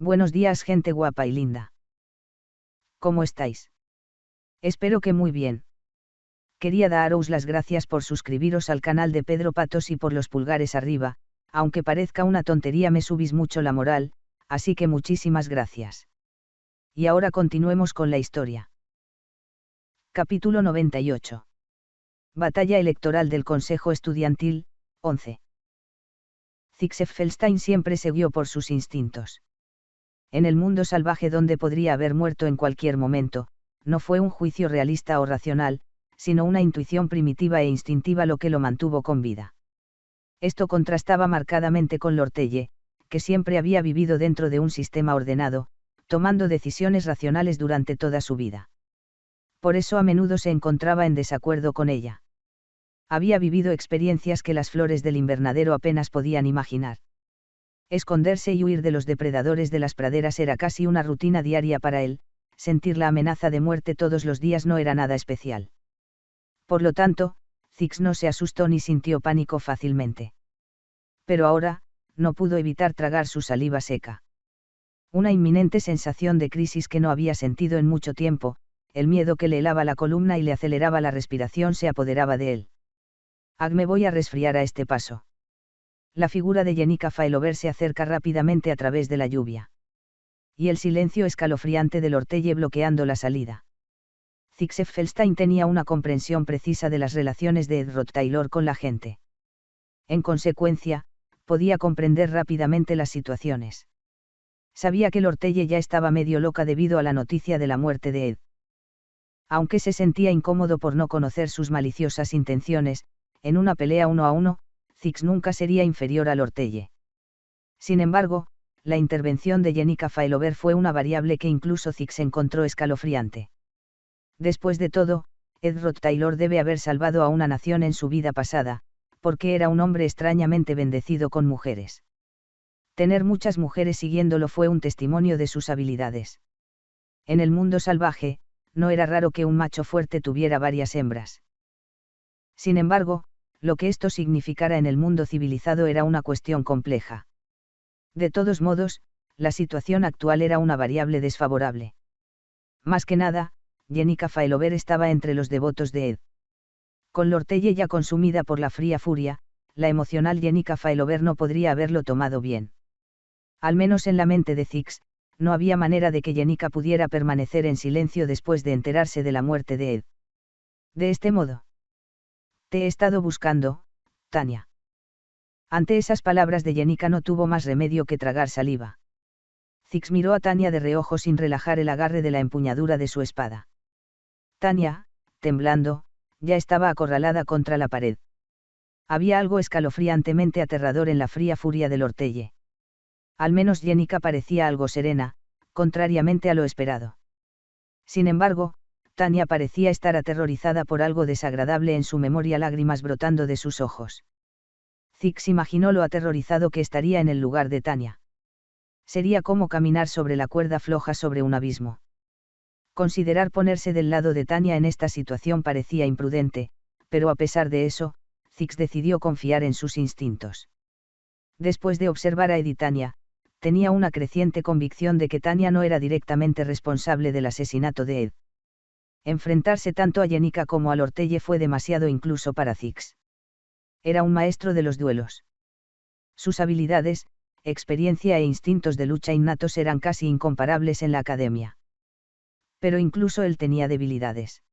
Buenos días, gente guapa y linda. ¿Cómo estáis? Espero que muy bien. Quería daros las gracias por suscribiros al canal de Pedro Patos y por los pulgares arriba, aunque parezca una tontería me subís mucho la moral, así que muchísimas gracias. Y ahora continuemos con la historia. Capítulo 98. Batalla electoral del Consejo Estudiantil, 11. Ziegfeld siempre se guió por sus instintos. En el mundo salvaje donde podría haber muerto en cualquier momento, no fue un juicio realista o racional, sino una intuición primitiva e instintiva lo que lo mantuvo con vida. Esto contrastaba marcadamente con Lortelle, que siempre había vivido dentro de un sistema ordenado, tomando decisiones racionales durante toda su vida. Por eso a menudo se encontraba en desacuerdo con ella. Había vivido experiencias que las flores del invernadero apenas podían imaginar. Esconderse y huir de los depredadores de las praderas era casi una rutina diaria para él, sentir la amenaza de muerte todos los días no era nada especial. Por lo tanto, Zix no se asustó ni sintió pánico fácilmente. Pero ahora, no pudo evitar tragar su saliva seca. Una inminente sensación de crisis que no había sentido en mucho tiempo, el miedo que le helaba la columna y le aceleraba la respiración se apoderaba de él. Me voy a resfriar a este paso. La figura de Jenica Failover se acerca rápidamente a través de la lluvia. Y el silencio escalofriante de Lortelle bloqueando la salida. Ziegfeld tenía una comprensión precisa de las relaciones de Ed Taylor con la gente. En consecuencia, podía comprender rápidamente las situaciones. Sabía que Lortelle ya estaba medio loca debido a la noticia de la muerte de Ed. Aunque se sentía incómodo por no conocer sus maliciosas intenciones, en una pelea 1 a 1, Zix nunca sería inferior a Lortelle. Sin embargo, la intervención de Jenica Failover fue una variable que incluso Zix encontró escalofriante. Después de todo, Ed Taylor debe haber salvado a una nación en su vida pasada, porque era un hombre extrañamente bendecido con mujeres. Tener muchas mujeres siguiéndolo fue un testimonio de sus habilidades. En el mundo salvaje, no era raro que un macho fuerte tuviera varias hembras. Sin embargo, lo que esto significara en el mundo civilizado era una cuestión compleja. De todos modos, la situación actual era una variable desfavorable. Más que nada, Jenica Failover estaba entre los devotos de Ed. Con Lortelle ya consumida por la fría furia, la emocional Jenica Failover no podría haberlo tomado bien. Al menos en la mente de Zix, no había manera de que Jenica pudiera permanecer en silencio después de enterarse de la muerte de Ed. De este modo. Te he estado buscando, Tania. Ante esas palabras de Jenica no tuvo más remedio que tragar saliva. Zix miró a Tania de reojo sin relajar el agarre de la empuñadura de su espada. Tania, temblando, ya estaba acorralada contra la pared. Había algo escalofriantemente aterrador en la fría furia de Lortelle. Al menos Jenica parecía algo serena, contrariamente a lo esperado. Sin embargo, Tania parecía estar aterrorizada por algo desagradable en su memoria, lágrimas brotando de sus ojos. Zix imaginó lo aterrorizado que estaría en el lugar de Tania. Sería como caminar sobre la cuerda floja sobre un abismo. Considerar ponerse del lado de Tania en esta situación parecía imprudente, pero a pesar de eso, Zix decidió confiar en sus instintos. Después de observar a Ed y Tania, tenía una creciente convicción de que Tania no era directamente responsable del asesinato de Ed. Enfrentarse tanto a Jenica como a Lortelle fue demasiado incluso para Zix. Era un maestro de los duelos. Sus habilidades, experiencia e instintos de lucha innatos eran casi incomparables en la academia. Pero incluso él tenía debilidades.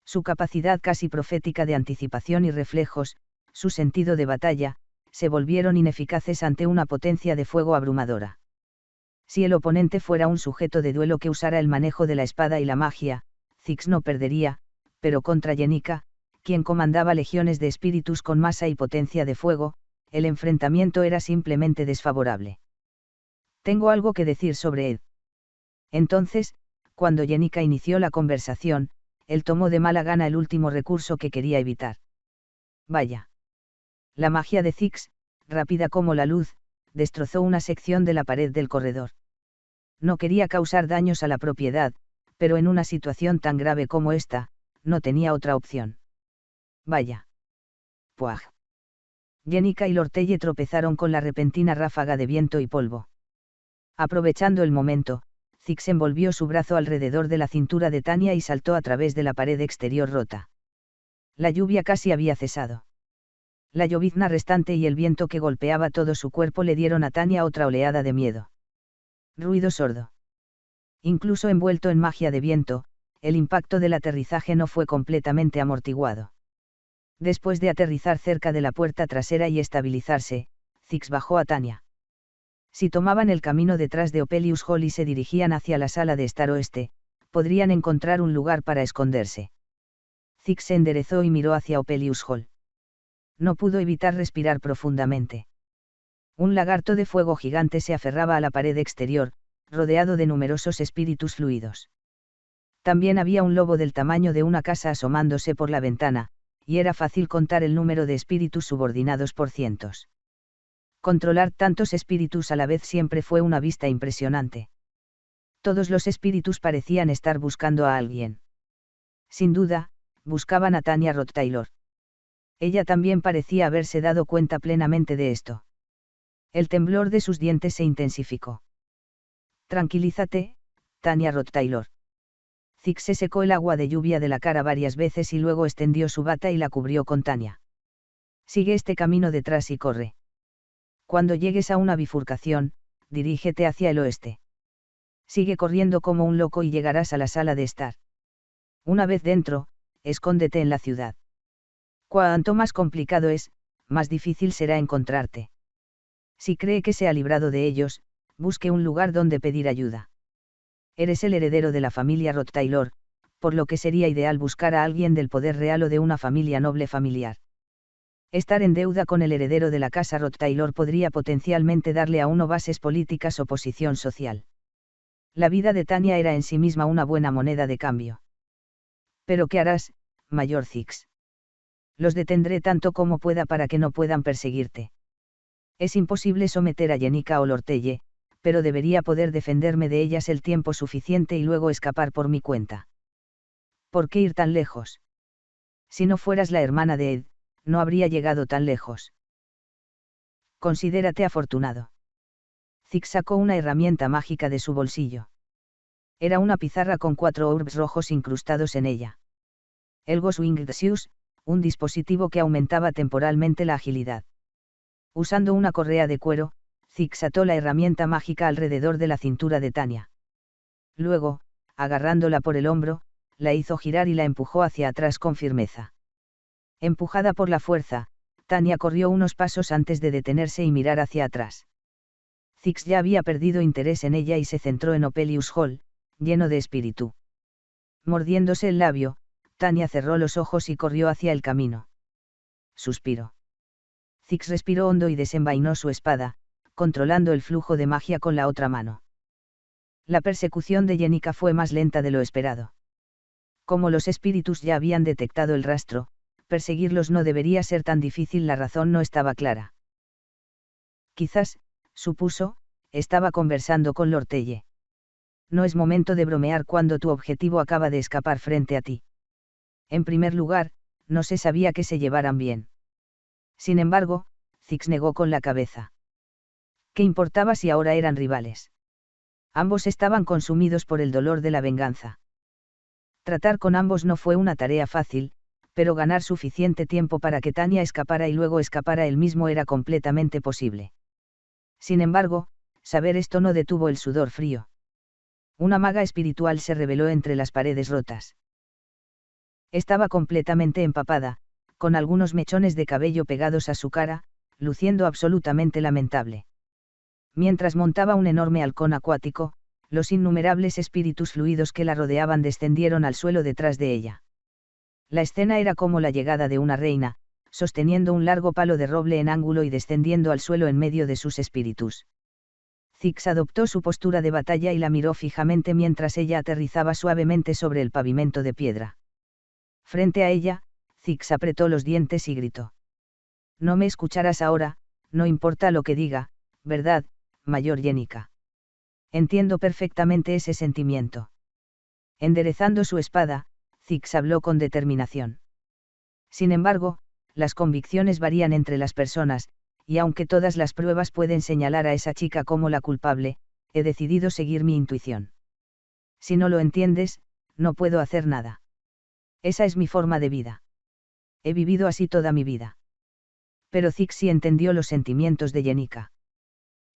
Su capacidad casi profética de anticipación y reflejos, su sentido de batalla, se volvieron ineficaces ante una potencia de fuego abrumadora. Si el oponente fuera un sujeto de duelo que usara el manejo de la espada y la magia, Zix no perdería, pero contra Jenica, quien comandaba legiones de espíritus con masa y potencia de fuego, el enfrentamiento era simplemente desfavorable. Tengo algo que decir sobre Ed. Entonces, cuando Jenica inició la conversación, él tomó de mala gana el último recurso que quería evitar. Vaya. La magia de Zix, rápida como la luz, destrozó una sección de la pared del corredor. No quería causar daños a la propiedad, pero en una situación tan grave como esta, no tenía otra opción. Vaya. Puaj. Jenica y Lortelle tropezaron con la repentina ráfaga de viento y polvo. Aprovechando el momento, Zix envolvió su brazo alrededor de la cintura de Tanya y saltó a través de la pared exterior rota. La lluvia casi había cesado. La llovizna restante y el viento que golpeaba todo su cuerpo le dieron a Tanya otra oleada de miedo. Ruido sordo. Incluso envuelto en magia de viento, el impacto del aterrizaje no fue completamente amortiguado. Después de aterrizar cerca de la puerta trasera y estabilizarse, Zix bajó a Tanya. Si tomaban el camino detrás de Opelius Hall y se dirigían hacia la sala de estar oeste, podrían encontrar un lugar para esconderse. Zix se enderezó y miró hacia Opelius Hall. No pudo evitar respirar profundamente. Un lagarto de fuego gigante se aferraba a la pared exterior, rodeado de numerosos espíritus fluidos. También había un lobo del tamaño de una casa asomándose por la ventana, y era fácil contar el número de espíritus subordinados por cientos. Controlar tantos espíritus a la vez siempre fue una vista impresionante. Todos los espíritus parecían estar buscando a alguien. Sin duda, buscaban a Tanya Roth-Taylor. Ella también parecía haberse dado cuenta plenamente de esto. El temblor de sus dientes se intensificó. Tranquilízate, Tanya Roth-Taylor. Zix se secó el agua de lluvia de la cara varias veces y luego extendió su bata y la cubrió con Tanya. Sigue este camino detrás y corre. Cuando llegues a una bifurcación, dirígete hacia el oeste. Sigue corriendo como un loco y llegarás a la sala de estar. Una vez dentro, escóndete en la ciudad. Cuanto más complicado es, más difícil será encontrarte. Si cree que se ha librado de ellos, busque un lugar donde pedir ayuda. Eres el heredero de la familia Roth-Taylor, por lo que sería ideal buscar a alguien del poder real o de una familia noble familiar. Estar en deuda con el heredero de la casa Roth-Taylor podría potencialmente darle a uno bases políticas o posición social. La vida de Tanya era en sí misma una buena moneda de cambio. ¿Pero qué harás, Mayor Zix? Los detendré tanto como pueda para que no puedan perseguirte. Es imposible someter a Jenica o Lortelle, pero debería poder defenderme de ellas el tiempo suficiente y luego escapar por mi cuenta. ¿Por qué ir tan lejos? Si no fueras la hermana de Ed, no habría llegado tan lejos. Considérate afortunado. Zix sacó una herramienta mágica de su bolsillo. Era una pizarra con 4 orbs rojos incrustados en ella. El Ghost Winged Shoes, un dispositivo que aumentaba temporalmente la agilidad. Usando una correa de cuero, Zix ató la herramienta mágica alrededor de la cintura de Tanya. Luego, agarrándola por el hombro, la hizo girar y la empujó hacia atrás con firmeza. Empujada por la fuerza, Tanya corrió unos pasos antes de detenerse y mirar hacia atrás. Zix ya había perdido interés en ella y se centró en Opelius Hall, lleno de espíritu. Mordiéndose el labio, Tanya cerró los ojos y corrió hacia el camino. Suspiró. Zix respiró hondo y desenvainó su espada, controlando el flujo de magia con la otra mano. La persecución de Jenica fue más lenta de lo esperado. Como los espíritus ya habían detectado el rastro, perseguirlos no debería ser tan difícil, la razón no estaba clara. Quizás, supuso, estaba conversando con Lortelle. No es momento de bromear cuando tu objetivo acaba de escapar frente a ti. En primer lugar, no se sabía que se llevaran bien. Sin embargo, Zix negó con la cabeza. ¿Qué importaba si ahora eran rivales? Ambos estaban consumidos por el dolor de la venganza. Tratar con ambos no fue una tarea fácil, pero ganar suficiente tiempo para que Tanya escapara y luego escapara él mismo era completamente posible. Sin embargo, saber esto no detuvo el sudor frío. Una maga espiritual se reveló entre las paredes rotas. Estaba completamente empapada, con algunos mechones de cabello pegados a su cara, luciendo absolutamente lamentable. Mientras montaba un enorme halcón acuático, los innumerables espíritus fluidos que la rodeaban descendieron al suelo detrás de ella. La escena era como la llegada de una reina, sosteniendo un largo palo de roble en ángulo y descendiendo al suelo en medio de sus espíritus. Zix adoptó su postura de batalla y la miró fijamente mientras ella aterrizaba suavemente sobre el pavimento de piedra. Frente a ella, Zix apretó los dientes y gritó. No me escucharás ahora, no importa lo que diga, ¿verdad, Mayor Jenica? Entiendo perfectamente ese sentimiento. Enderezando su espada, Zix habló con determinación. Sin embargo, las convicciones varían entre las personas, y aunque todas las pruebas pueden señalar a esa chica como la culpable, he decidido seguir mi intuición. Si no lo entiendes, no puedo hacer nada. Esa es mi forma de vida. He vivido así toda mi vida. Pero Zix sí entendió los sentimientos de Jenica.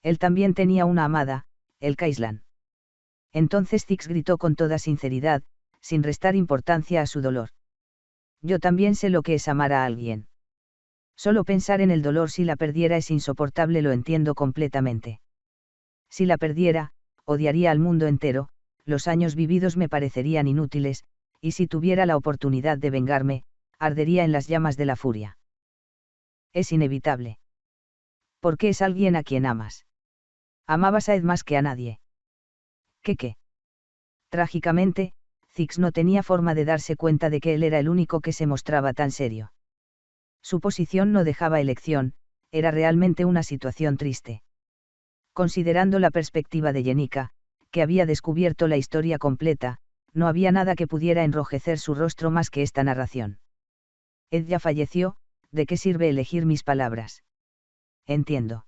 Él también tenía una amada, el Kaislan. Entonces Zix gritó con toda sinceridad, sin restar importancia a su dolor. Yo también sé lo que es amar a alguien. Solo pensar en el dolor si la perdiera es insoportable, lo entiendo completamente. Si la perdiera, odiaría al mundo entero, los años vividos me parecerían inútiles, y si tuviera la oportunidad de vengarme, ardería en las llamas de la furia. Es inevitable. ¿Por qué es alguien a quien amas? Amabas a Ed más que a nadie. ¿Qué? Trágicamente, Zix no tenía forma de darse cuenta de que él era el único que se mostraba tan serio. Su posición no dejaba elección, era realmente una situación triste. Considerando la perspectiva de Jenica, que había descubierto la historia completa, no había nada que pudiera enrojecer su rostro más que esta narración. Ed ya falleció, ¿de qué sirve elegir mis palabras? Entiendo.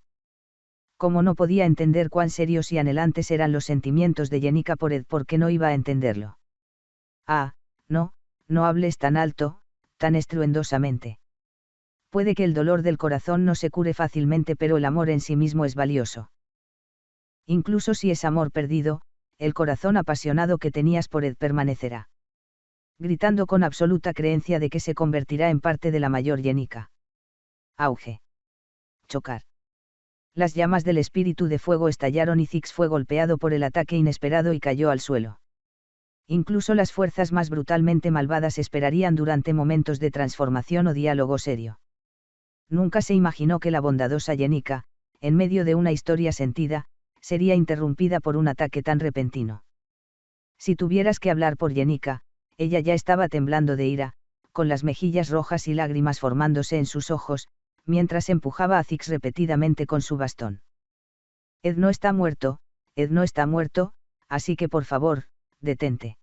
Como no podía entender cuán serios y anhelantes eran los sentimientos de Jenica por Ed, ¿por qué no iba a entenderlo? Ah, no hables tan alto, tan estruendosamente. Puede que el dolor del corazón no se cure fácilmente, pero el amor en sí mismo es valioso. Incluso si es amor perdido, el corazón apasionado que tenías por Ed permanecerá. Gritando con absoluta creencia de que se convertirá en parte de la mayor Jenica. Auge. Chocar. Las llamas del espíritu de fuego estallaron y Zix fue golpeado por el ataque inesperado y cayó al suelo. Incluso las fuerzas más brutalmente malvadas esperarían durante momentos de transformación o diálogo serio. Nunca se imaginó que la bondadosa Jenica, en medio de una historia sentida, sería interrumpida por un ataque tan repentino. Si tuvieras que hablar por Jenica, ella ya estaba temblando de ira, con las mejillas rojas y lágrimas formándose en sus ojos, mientras empujaba a Zix repetidamente con su bastón. Ed no está muerto, así que por favor, detente.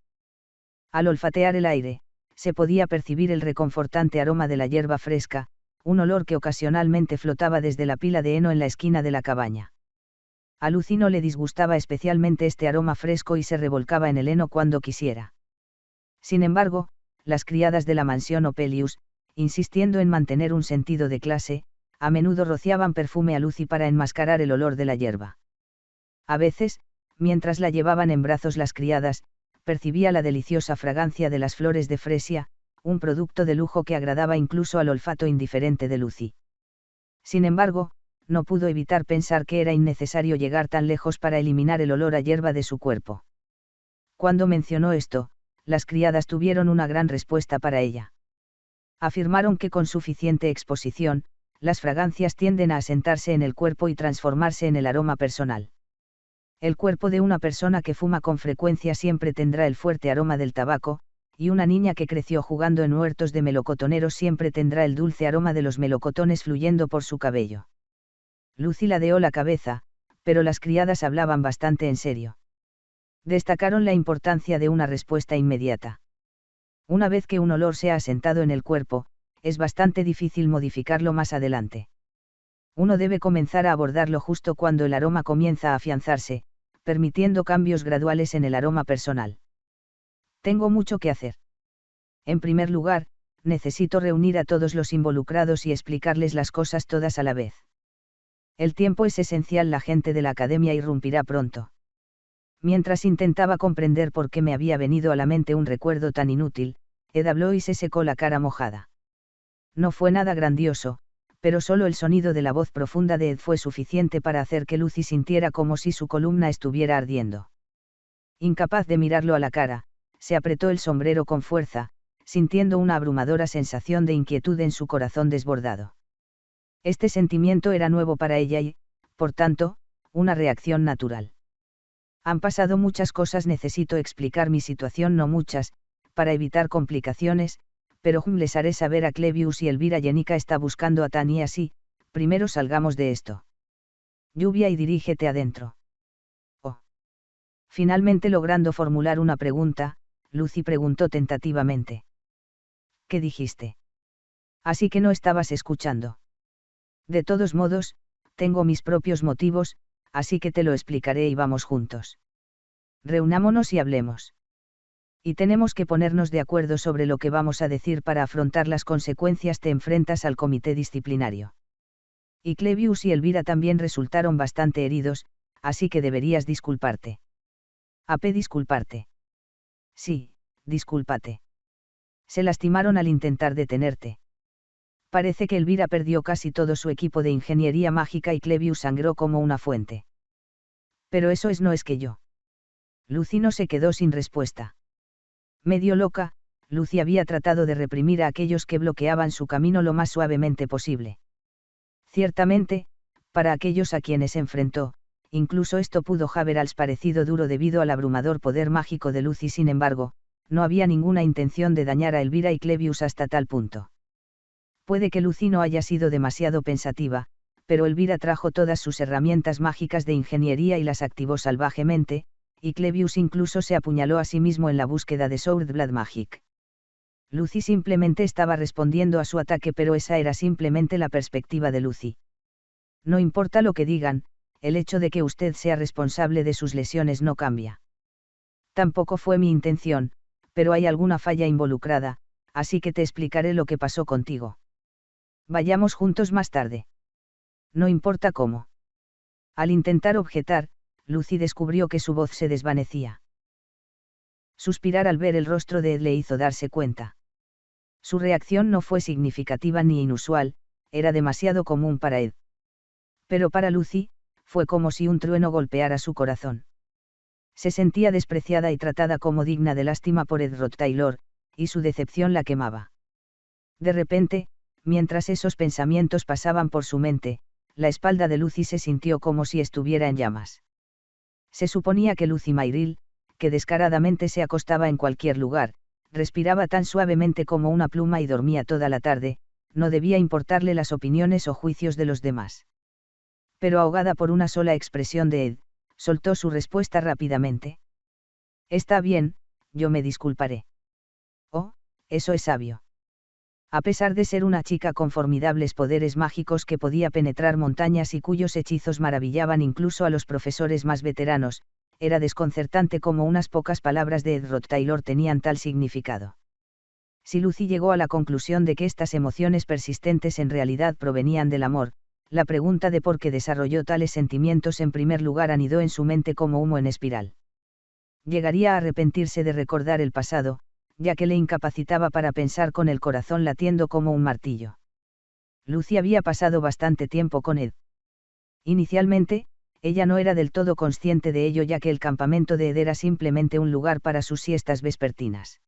Al olfatear el aire, se podía percibir el reconfortante aroma de la hierba fresca, un olor que ocasionalmente flotaba desde la pila de heno en la esquina de la cabaña. A Lucy no le disgustaba especialmente este aroma fresco y se revolcaba en el heno cuando quisiera. Sin embargo, las criadas de la mansión Opelius, insistiendo en mantener un sentido de clase, a menudo rociaban perfume a Lucy para enmascarar el olor de la hierba. A veces, mientras la llevaban en brazos las criadas, percibía la deliciosa fragancia de las flores de fresia, un producto de lujo que agradaba incluso al olfato indiferente de Lucy. Sin embargo, no pudo evitar pensar que era innecesario llegar tan lejos para eliminar el olor a hierba de su cuerpo. Cuando mencionó esto, las criadas tuvieron una gran respuesta para ella. Afirmaron que con suficiente exposición, las fragancias tienden a asentarse en el cuerpo y transformarse en el aroma personal. El cuerpo de una persona que fuma con frecuencia siempre tendrá el fuerte aroma del tabaco, y una niña que creció jugando en huertos de melocotoneros siempre tendrá el dulce aroma de los melocotones fluyendo por su cabello. Lucy ladeó la cabeza, pero las criadas hablaban bastante en serio. Destacaron la importancia de una respuesta inmediata. Una vez que un olor se ha asentado en el cuerpo, es bastante difícil modificarlo más adelante. Uno debe comenzar a abordarlo justo cuando el aroma comienza a afianzarse, permitiendo cambios graduales en el aroma personal. Tengo mucho que hacer. En primer lugar, necesito reunir a todos los involucrados y explicarles las cosas todas a la vez. El tiempo es esencial, la gente de la academia irrumpirá pronto. Mientras intentaba comprender por qué me había venido a la mente un recuerdo tan inútil, Ed habló y se secó la cara mojada. No fue nada grandioso, pero solo el sonido de la voz profunda de Ed fue suficiente para hacer que Lucy sintiera como si su columna estuviera ardiendo. Incapaz de mirarlo a la cara, se apretó el sombrero con fuerza, sintiendo una abrumadora sensación de inquietud en su corazón desbordado. Este sentimiento era nuevo para ella y, por tanto, una reacción natural. Han pasado muchas cosas, necesito explicar mi situación, no muchas, para evitar complicaciones, pero les haré saber a Clevius y Elvira. Jenica está buscando a Tan y así, primero salgamos de esto. Lluvia y dirígete adentro. Oh. Finalmente logrando formular una pregunta, Lucy preguntó tentativamente. ¿Qué dijiste? Así que no estabas escuchando. De todos modos, tengo mis propios motivos, así que te lo explicaré y vamos juntos. Reunámonos y hablemos. Y tenemos que ponernos de acuerdo sobre lo que vamos a decir para afrontar las consecuencias. Te enfrentas al comité disciplinario. Y Clevius y Elvira también resultaron bastante heridos, así que deberías disculparte. Disculparte. Sí, discúlpate. Se lastimaron al intentar detenerte. Parece que Elvira perdió casi todo su equipo de ingeniería mágica y Clevius sangró como una fuente. Pero eso no es que yo. Lucy no se quedó sin respuesta. Medio loca, Lucy había tratado de reprimir a aquellos que bloqueaban su camino lo más suavemente posible. Ciertamente, para aquellos a quienes enfrentó, incluso esto pudo haberles parecido duro debido al abrumador poder mágico de Lucy. Sin embargo, no había ninguna intención de dañar a Elvira y Clevius hasta tal punto. Puede que Lucy no haya sido demasiado pensativa, pero Elvira trajo todas sus herramientas mágicas de ingeniería y las activó salvajemente, y Clevius incluso se apuñaló a sí mismo en la búsqueda de Sword Blood Magic. Lucy simplemente estaba respondiendo a su ataque, pero esa era simplemente la perspectiva de Lucy. No importa lo que digan, el hecho de que usted sea responsable de sus lesiones no cambia. Tampoco fue mi intención, pero hay alguna falla involucrada, así que te explicaré lo que pasó contigo. Vayamos juntos más tarde. No importa cómo. Al intentar objetar, Lucy descubrió que su voz se desvanecía. Suspirar al ver el rostro de Ed le hizo darse cuenta. Su reacción no fue significativa ni inusual, era demasiado común para Ed. Pero para Lucy, fue como si un trueno golpeara su corazón. Se sentía despreciada y tratada como digna de lástima por Ed Roth-Taylor, y su decepción la quemaba. De repente, mientras esos pensamientos pasaban por su mente, la espalda de Lucy se sintió como si estuviera en llamas. Se suponía que Lucy Mayrill, que descaradamente se acostaba en cualquier lugar, respiraba tan suavemente como una pluma y dormía toda la tarde, no debía importarle las opiniones o juicios de los demás. Pero ahogada por una sola expresión de Ed, soltó su respuesta rápidamente. Está bien, yo me disculparé. Oh, eso es sabio. A pesar de ser una chica con formidables poderes mágicos que podía penetrar montañas y cuyos hechizos maravillaban incluso a los profesores más veteranos, era desconcertante cómo unas pocas palabras de Ed Roth-Taylor tenían tal significado. Si Lucy llegó a la conclusión de que estas emociones persistentes en realidad provenían del amor, la pregunta de por qué desarrolló tales sentimientos en primer lugar anidó en su mente como humo en espiral. Llegaría a arrepentirse de recordar el pasado, ya que le incapacitaba para pensar con el corazón latiendo como un martillo. Lucy había pasado bastante tiempo con Ed. Inicialmente, ella no era del todo consciente de ello, ya que el campamento de Ed era simplemente un lugar para sus siestas vespertinas.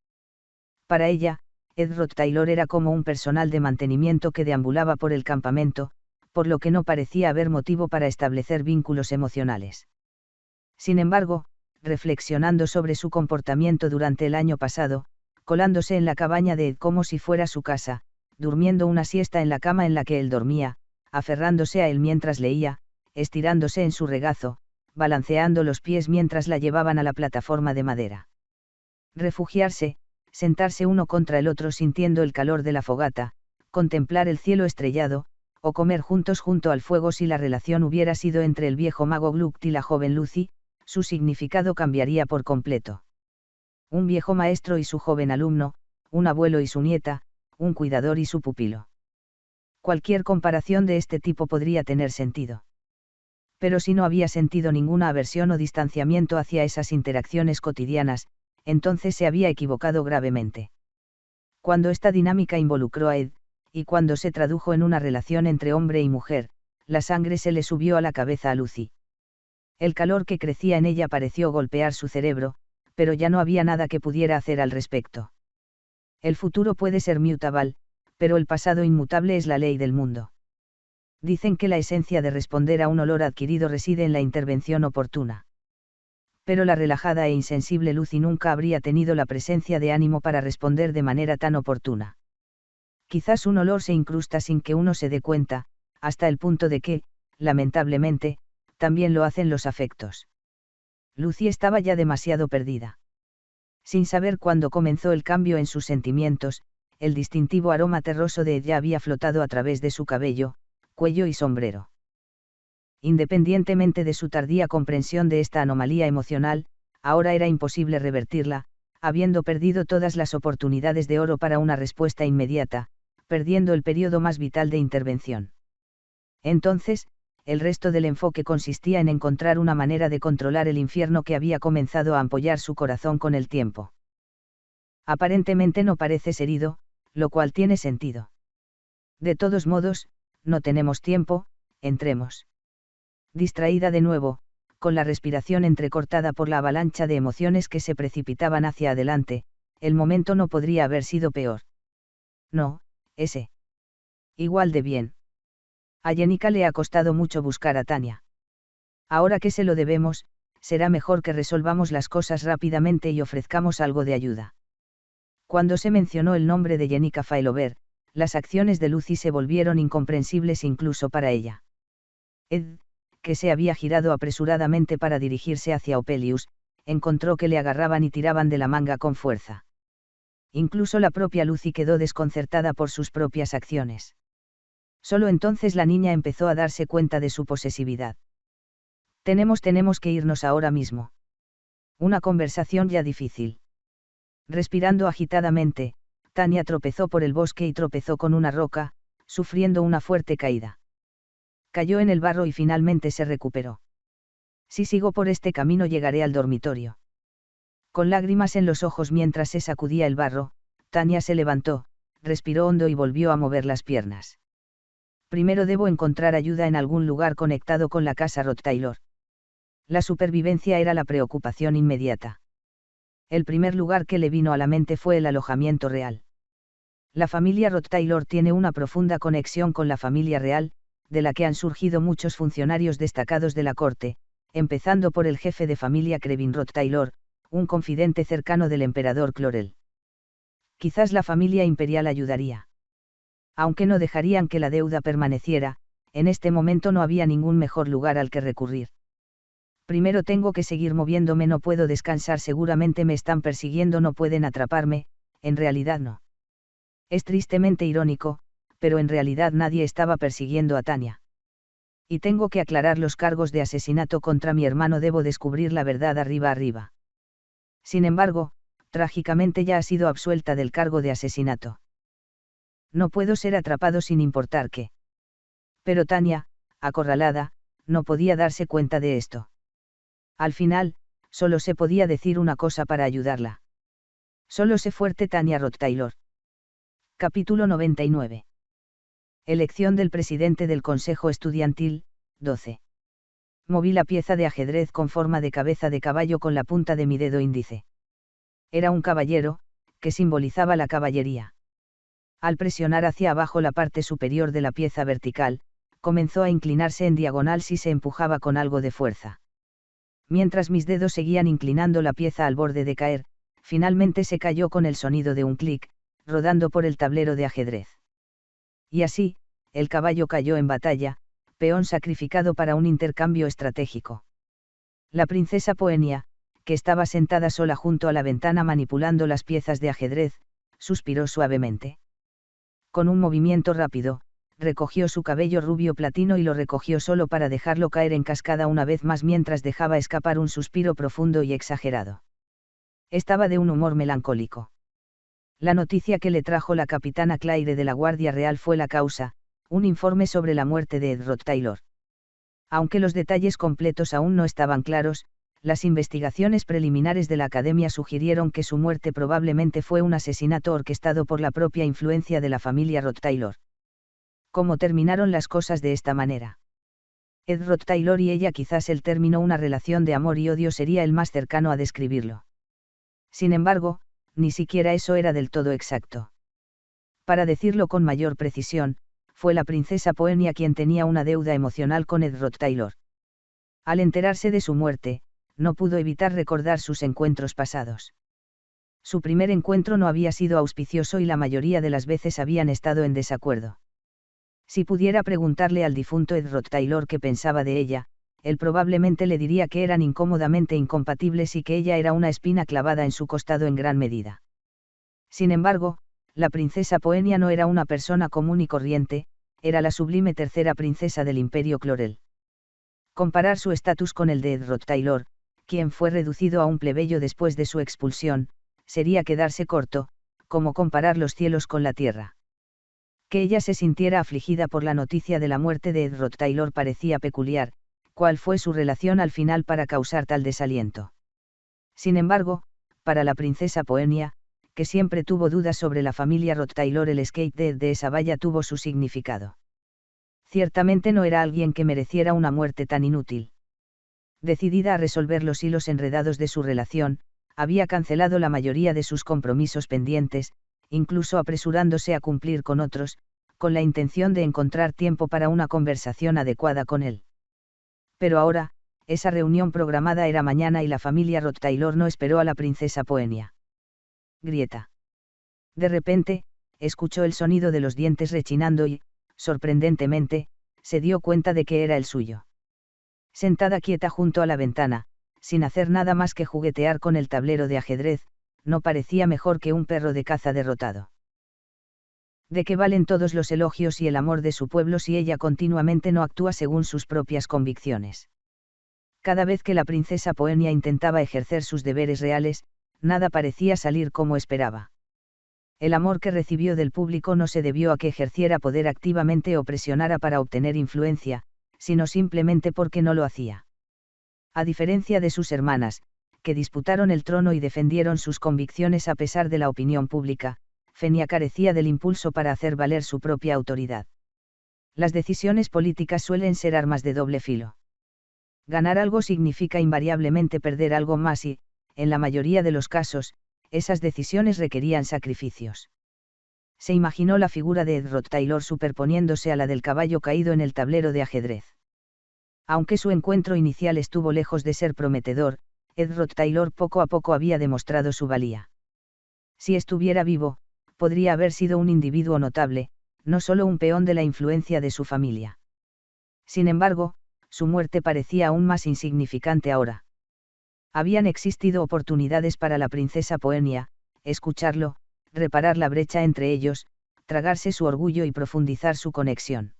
Para ella, Ed Roth-Taylor era como un personal de mantenimiento que deambulaba por el campamento, por lo que no parecía haber motivo para establecer vínculos emocionales. Sin embargo, reflexionando sobre su comportamiento durante el año pasado, colándose en la cabaña de Ed como si fuera su casa, durmiendo una siesta en la cama en la que él dormía, aferrándose a él mientras leía, estirándose en su regazo, balanceando los pies mientras la llevaban a la plataforma de madera. Refugiarse, sentarse uno contra el otro sintiendo el calor de la fogata, contemplar el cielo estrellado, o comer juntos junto al fuego. Si la relación hubiera sido entre el viejo mago Gluck y la joven Lucy, su significado cambiaría por completo. Un viejo maestro y su joven alumno, un abuelo y su nieta, un cuidador y su pupilo. Cualquier comparación de este tipo podría tener sentido. Pero si no había sentido ninguna aversión o distanciamiento hacia esas interacciones cotidianas, entonces se había equivocado gravemente. Cuando esta dinámica involucró a Ed, y cuando se tradujo en una relación entre hombre y mujer, la sangre se le subió a la cabeza a Lucy. El calor que crecía en ella pareció golpear su cerebro, pero ya no había nada que pudiera hacer al respecto. El futuro puede ser mutable, pero el pasado inmutable es la ley del mundo. Dicen que la esencia de responder a un olor adquirido reside en la intervención oportuna. Pero la relajada e insensible Lucy nunca habría tenido la presencia de ánimo para responder de manera tan oportuna. Quizás un olor se incrusta sin que uno se dé cuenta, hasta el punto de que, lamentablemente, también lo hacen los afectos. Lucy estaba ya demasiado perdida. Sin saber cuándo comenzó el cambio en sus sentimientos, el distintivo aroma terroso de ella había flotado a través de su cabello, cuello y sombrero. Independientemente de su tardía comprensión de esta anomalía emocional, ahora era imposible revertirla, habiendo perdido todas las oportunidades de oro para una respuesta inmediata, perdiendo el periodo más vital de intervención. Entonces, el resto del enfoque consistía en encontrar una manera de controlar el infierno que había comenzado a ampollar su corazón con el tiempo. Aparentemente no pareces herido, lo cual tiene sentido. De todos modos, no tenemos tiempo, entremos. Distraída de nuevo, con la respiración entrecortada por la avalancha de emociones que se precipitaban hacia adelante, el momento no podría haber sido peor. No, ese. Igual de bien. A Jenica le ha costado mucho buscar a Tania. Ahora que se lo debemos, será mejor que resolvamos las cosas rápidamente y ofrezcamos algo de ayuda. Cuando se mencionó el nombre de Jenica Failover, las acciones de Lucy se volvieron incomprensibles incluso para ella. Ed, que se había girado apresuradamente para dirigirse hacia Opelius, encontró que le agarraban y tiraban de la manga con fuerza. Incluso la propia Lucy quedó desconcertada por sus propias acciones. Solo entonces la niña empezó a darse cuenta de su posesividad. Tenemos que irnos ahora mismo. Una conversación ya difícil. Respirando agitadamente, Tania tropezó por el bosque y tropezó con una roca, sufriendo una fuerte caída. Cayó en el barro y finalmente se recuperó. Si sigo por este camino llegaré al dormitorio. Con lágrimas en los ojos mientras se sacudía el barro, Tania se levantó, respiró hondo y volvió a mover las piernas. Primero debo encontrar ayuda en algún lugar conectado con la casa Rothtaylor. La supervivencia era la preocupación inmediata. El primer lugar que le vino a la mente fue el alojamiento real. La familia Rothtaylor tiene una profunda conexión con la familia real, de la que han surgido muchos funcionarios destacados de la corte, empezando por el jefe de familia Crevin Rothtaylor, un confidente cercano del emperador Clorel. Quizás la familia imperial ayudaría. Aunque no dejarían que la deuda permaneciera, en este momento no había ningún mejor lugar al que recurrir. Primero tengo que seguir moviéndome, no puedo descansar, seguramente me están persiguiendo, no pueden atraparme, en realidad no. Es tristemente irónico, pero en realidad nadie estaba persiguiendo a Tania. Y tengo que aclarar los cargos de asesinato contra mi hermano, debo descubrir la verdad arriba. Sin embargo, trágicamente ya ha sido absuelta del cargo de asesinato. No puedo ser atrapado sin importar qué. Pero Tania, acorralada, no podía darse cuenta de esto. Al final, solo se podía decir una cosa para ayudarla. Solo sé fuerte, Tania Rothtaylor. Capítulo 99. Elección del presidente del Consejo Estudiantil, 12. Moví la pieza de ajedrez con forma de cabeza de caballo con la punta de mi dedo índice. Era un caballero, que simbolizaba la caballería. Al presionar hacia abajo la parte superior de la pieza vertical, comenzó a inclinarse en diagonal si se empujaba con algo de fuerza. Mientras mis dedos seguían inclinando la pieza al borde de caer, finalmente se cayó con el sonido de un clic, rodando por el tablero de ajedrez. Y así, el caballo cayó en batalla, peón sacrificado para un intercambio estratégico. La princesa Poenia, que estaba sentada sola junto a la ventana manipulando las piezas de ajedrez, suspiró suavemente. Con un movimiento rápido, recogió su cabello rubio platino y lo recogió solo para dejarlo caer en cascada una vez más mientras dejaba escapar un suspiro profundo y exagerado. Estaba de un humor melancólico. La noticia que le trajo la capitana Claire de la Guardia Real fue la causa, un informe sobre la muerte de Ed Rothtaylor. Aunque los detalles completos aún no estaban claros, las investigaciones preliminares de la Academia sugirieron que su muerte probablemente fue un asesinato orquestado por la propia influencia de la familia Rothtaylor. ¿Cómo terminaron las cosas de esta manera? Ed Rothtaylor y ella, quizás el término una relación de amor y odio sería el más cercano a describirlo. Sin embargo, ni siquiera eso era del todo exacto. Para decirlo con mayor precisión, fue la princesa Poenia quien tenía una deuda emocional con Ed Rothtaylor. Al enterarse de su muerte, no pudo evitar recordar sus encuentros pasados. Su primer encuentro no había sido auspicioso y la mayoría de las veces habían estado en desacuerdo. Si pudiera preguntarle al difunto Ed Rothtaylor qué pensaba de ella, él probablemente le diría que eran incómodamente incompatibles y que ella era una espina clavada en su costado en gran medida. Sin embargo, la princesa Poenia no era una persona común y corriente, era la sublime tercera princesa del Imperio Clorel. Comparar su estatus con el de Ed Roth-Taylor, quien fue reducido a un plebeyo después de su expulsión, sería quedarse corto, como comparar los cielos con la tierra. Que ella se sintiera afligida por la noticia de la muerte de Ed Roth-Taylor parecía peculiar. ¿Cuál fue su relación al final para causar tal desaliento? Sin embargo, para la princesa Poenia, que siempre tuvo dudas sobre la familia Roth-Taylor, el skate death de esa valla tuvo su significado. Ciertamente no era alguien que mereciera una muerte tan inútil. Decidida a resolver los hilos enredados de su relación, había cancelado la mayoría de sus compromisos pendientes, incluso apresurándose a cumplir con otros, con la intención de encontrar tiempo para una conversación adecuada con él. Pero ahora, esa reunión programada era mañana y la familia Roth-Taylor no esperó a la princesa Poenia. Grieta. De repente, escuchó el sonido de los dientes rechinando y, sorprendentemente, se dio cuenta de que era el suyo. Sentada quieta junto a la ventana, sin hacer nada más que juguetear con el tablero de ajedrez, no parecía mejor que un perro de caza derrotado. ¿De qué valen todos los elogios y el amor de su pueblo si ella continuamente no actúa según sus propias convicciones? Cada vez que la princesa Poenia intentaba ejercer sus deberes reales, nada parecía salir como esperaba. El amor que recibió del público no se debió a que ejerciera poder activamente o presionara para obtener influencia, sino simplemente porque no lo hacía. A diferencia de sus hermanas, que disputaron el trono y defendieron sus convicciones a pesar de la opinión pública, Fenia carecía del impulso para hacer valer su propia autoridad. Las decisiones políticas suelen ser armas de doble filo. Ganar algo significa invariablemente perder algo más y, en la mayoría de los casos, esas decisiones requerían sacrificios. Se imaginó la figura de Ed Roth-Taylor superponiéndose a la del caballo caído en el tablero de ajedrez. Aunque su encuentro inicial estuvo lejos de ser prometedor, Ed Roth-Taylor poco a poco había demostrado su valía. Si estuviera vivo, podría haber sido un individuo notable, no solo un peón de la influencia de su familia. Sin embargo, su muerte parecía aún más insignificante ahora. Habían existido oportunidades para la princesa Poenia, escucharlo, reparar la brecha entre ellos, tragarse su orgullo y profundizar su conexión.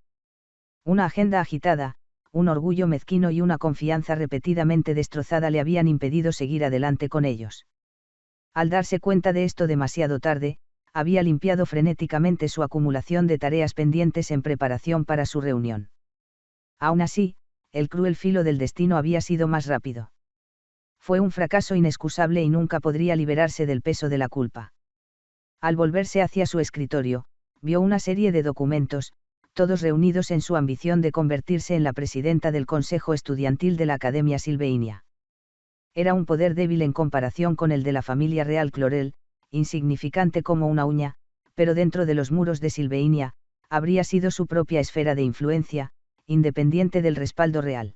Una agenda agitada, un orgullo mezquino y una confianza repetidamente destrozada le habían impedido seguir adelante con ellos. Al darse cuenta de esto demasiado tarde, había limpiado frenéticamente su acumulación de tareas pendientes en preparación para su reunión. Aún así, el cruel filo del destino había sido más rápido. Fue un fracaso inexcusable y nunca podría liberarse del peso de la culpa. Al volverse hacia su escritorio, vio una serie de documentos, todos reunidos en su ambición de convertirse en la presidenta del Consejo Estudiantil de la Academia Silveinia. Era un poder débil en comparación con el de la familia real Clorel, insignificante como una uña, pero dentro de los muros de Silveinia, habría sido su propia esfera de influencia, independiente del respaldo real.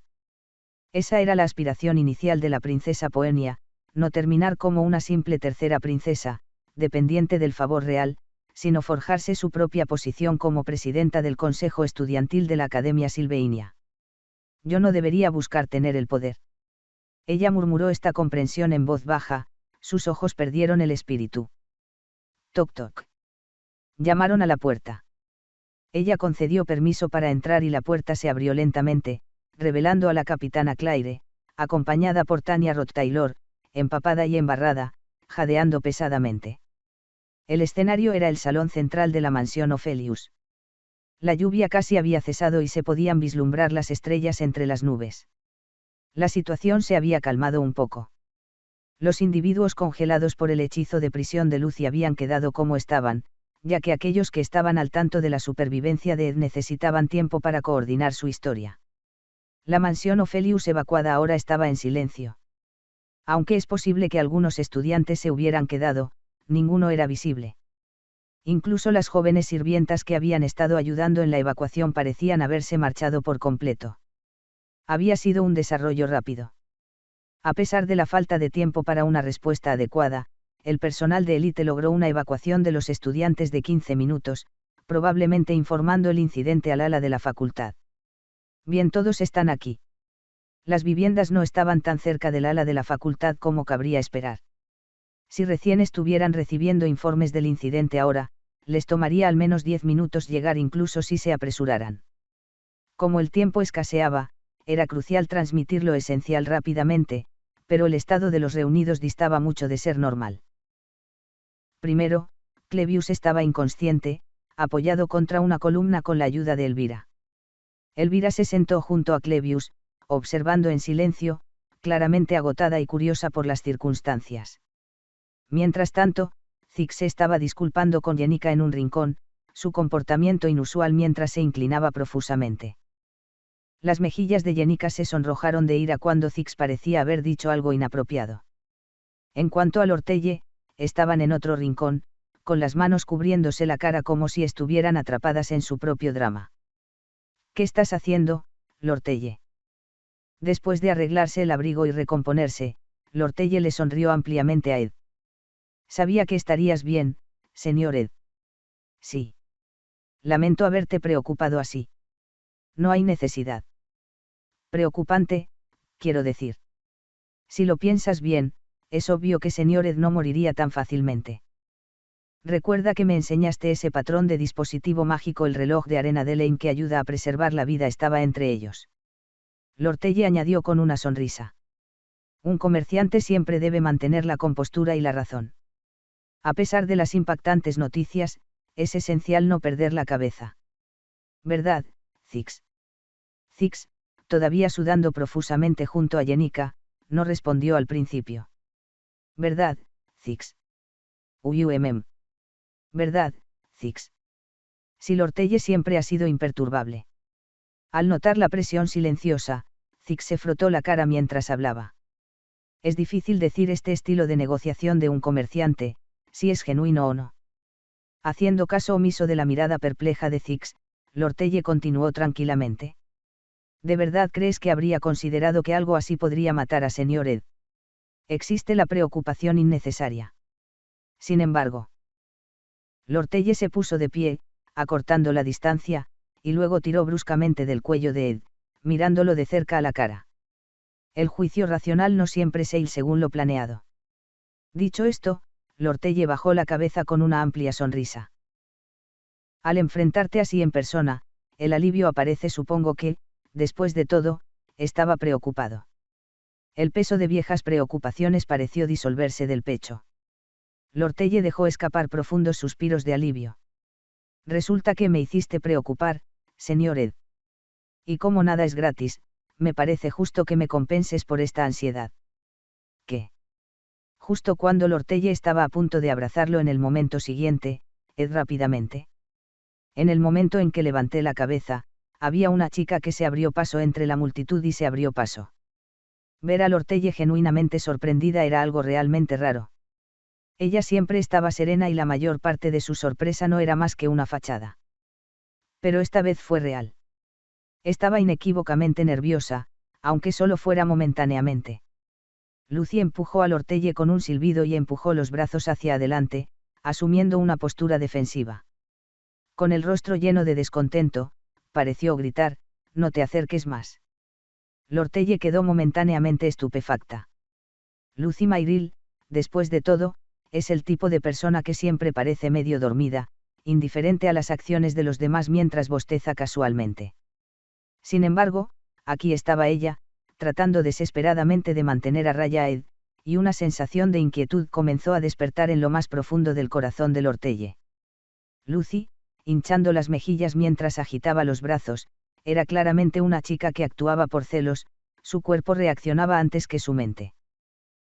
Esa era la aspiración inicial de la princesa Poenia, no terminar como una simple tercera princesa, dependiente del favor real, sino forjarse su propia posición como presidenta del Consejo Estudiantil de la Academia Silveinia. Yo no debería buscar tener el poder. Ella murmuró esta comprensión en voz baja, sus ojos perdieron el espíritu. Toc toc. Llamaron a la puerta. Ella concedió permiso para entrar y la puerta se abrió lentamente, revelando a la capitana Claire, acompañada por Tanya Roth-Taylor, empapada y embarrada, jadeando pesadamente. El escenario era el salón central de la mansión Ophelius. La lluvia casi había cesado y se podían vislumbrar las estrellas entre las nubes. La situación se había calmado un poco. Los individuos congelados por el hechizo de prisión de Lucy habían quedado como estaban, ya que aquellos que estaban al tanto de la supervivencia de Ed necesitaban tiempo para coordinar su historia. La mansión Ophelius evacuada ahora estaba en silencio. Aunque es posible que algunos estudiantes se hubieran quedado, ninguno era visible. Incluso las jóvenes sirvientas que habían estado ayudando en la evacuación parecían haberse marchado por completo. Había sido un desarrollo rápido. A pesar de la falta de tiempo para una respuesta adecuada, el personal de élite logró una evacuación de los estudiantes de 15 minutos, probablemente informando el incidente al ala de la facultad. Bien, todos están aquí. Las viviendas no estaban tan cerca del ala de la facultad como cabría esperar. Si recién estuvieran recibiendo informes del incidente ahora, les tomaría al menos 10 minutos llegar incluso si se apresuraran. Como el tiempo escaseaba, era crucial transmitir lo esencial rápidamente, pero el estado de los reunidos distaba mucho de ser normal. Primero, Clevius estaba inconsciente, apoyado contra una columna con la ayuda de Elvira. Elvira se sentó junto a Clevius, observando en silencio, claramente agotada y curiosa por las circunstancias. Mientras tanto, Zix se estaba disculpando con Jenica en un rincón, su comportamiento inusual mientras se inclinaba profusamente. Las mejillas de Jenica se sonrojaron de ira cuando Zix parecía haber dicho algo inapropiado. En cuanto al Ortelle, estaban en otro rincón, con las manos cubriéndose la cara como si estuvieran atrapadas en su propio drama. «¿Qué estás haciendo, Lortelle?» Después de arreglarse el abrigo y recomponerse, Lortelle le sonrió ampliamente a Ed. «Sabía que estarías bien, señor Ed». «Sí. Lamento haberte preocupado así». «No hay necesidad». «Preocupante, quiero decir. Si lo piensas bien, es obvio que señor Ed no moriría tan fácilmente. Recuerda que me enseñaste ese patrón de dispositivo mágico, el reloj de arena de Lane que ayuda a preservar la vida, estaba entre ellos». Lortelle añadió con una sonrisa. Un comerciante siempre debe mantener la compostura y la razón. A pesar de las impactantes noticias, es esencial no perder la cabeza. ¿Verdad, Zix? Zix, todavía sudando profusamente junto a Jenica, no respondió al principio. ¿Verdad, Zix? ¿Verdad, Zix? Si Lortelle siempre ha sido imperturbable. Al notar la presión silenciosa, Zix se frotó la cara mientras hablaba. Es difícil decir este estilo de negociación de un comerciante, si es genuino o no. Haciendo caso omiso de la mirada perpleja de Zix, Lortelle continuó tranquilamente. ¿De verdad crees que habría considerado que algo así podría matar a señor Ed? Existe la preocupación innecesaria. Sin embargo. Lortelle se puso de pie, acortando la distancia, y luego tiró bruscamente del cuello de Ed, mirándolo de cerca a la cara. El juicio racional no siempre se ir según lo planeado. Dicho esto, Lortelle bajó la cabeza con una amplia sonrisa. Al enfrentarte así en persona, el alivio aparece. Supongo que, después de todo, estaba preocupado. El peso de viejas preocupaciones pareció disolverse del pecho. Lortelle dejó escapar profundos suspiros de alivio. Resulta que me hiciste preocupar, señor Ed. Y como nada es gratis, me parece justo que me compenses por esta ansiedad. ¿Qué? Justo cuando Lortelle estaba a punto de abrazarlo en el momento siguiente, Ed rápidamente. En el momento en que levanté la cabeza, había una chica que se abrió paso entre la multitud y se abrió paso. Ver a Lortelle genuinamente sorprendida era algo realmente raro. Ella siempre estaba serena y la mayor parte de su sorpresa no era más que una fachada. Pero esta vez fue real. Estaba inequívocamente nerviosa, aunque solo fuera momentáneamente. Lucy empujó a Lortelle con un silbido y empujó los brazos hacia adelante, asumiendo una postura defensiva. Con el rostro lleno de descontento, pareció gritar: «No te acerques más». Lortelle quedó momentáneamente estupefacta. Lucy Mayril, después de todo, es el tipo de persona que siempre parece medio dormida, indiferente a las acciones de los demás mientras bosteza casualmente. Sin embargo, aquí estaba ella, tratando desesperadamente de mantener a raya a Ed, y una sensación de inquietud comenzó a despertar en lo más profundo del corazón de Lortelle. Lucy, hinchando las mejillas mientras agitaba los brazos, era claramente una chica que actuaba por celos, su cuerpo reaccionaba antes que su mente.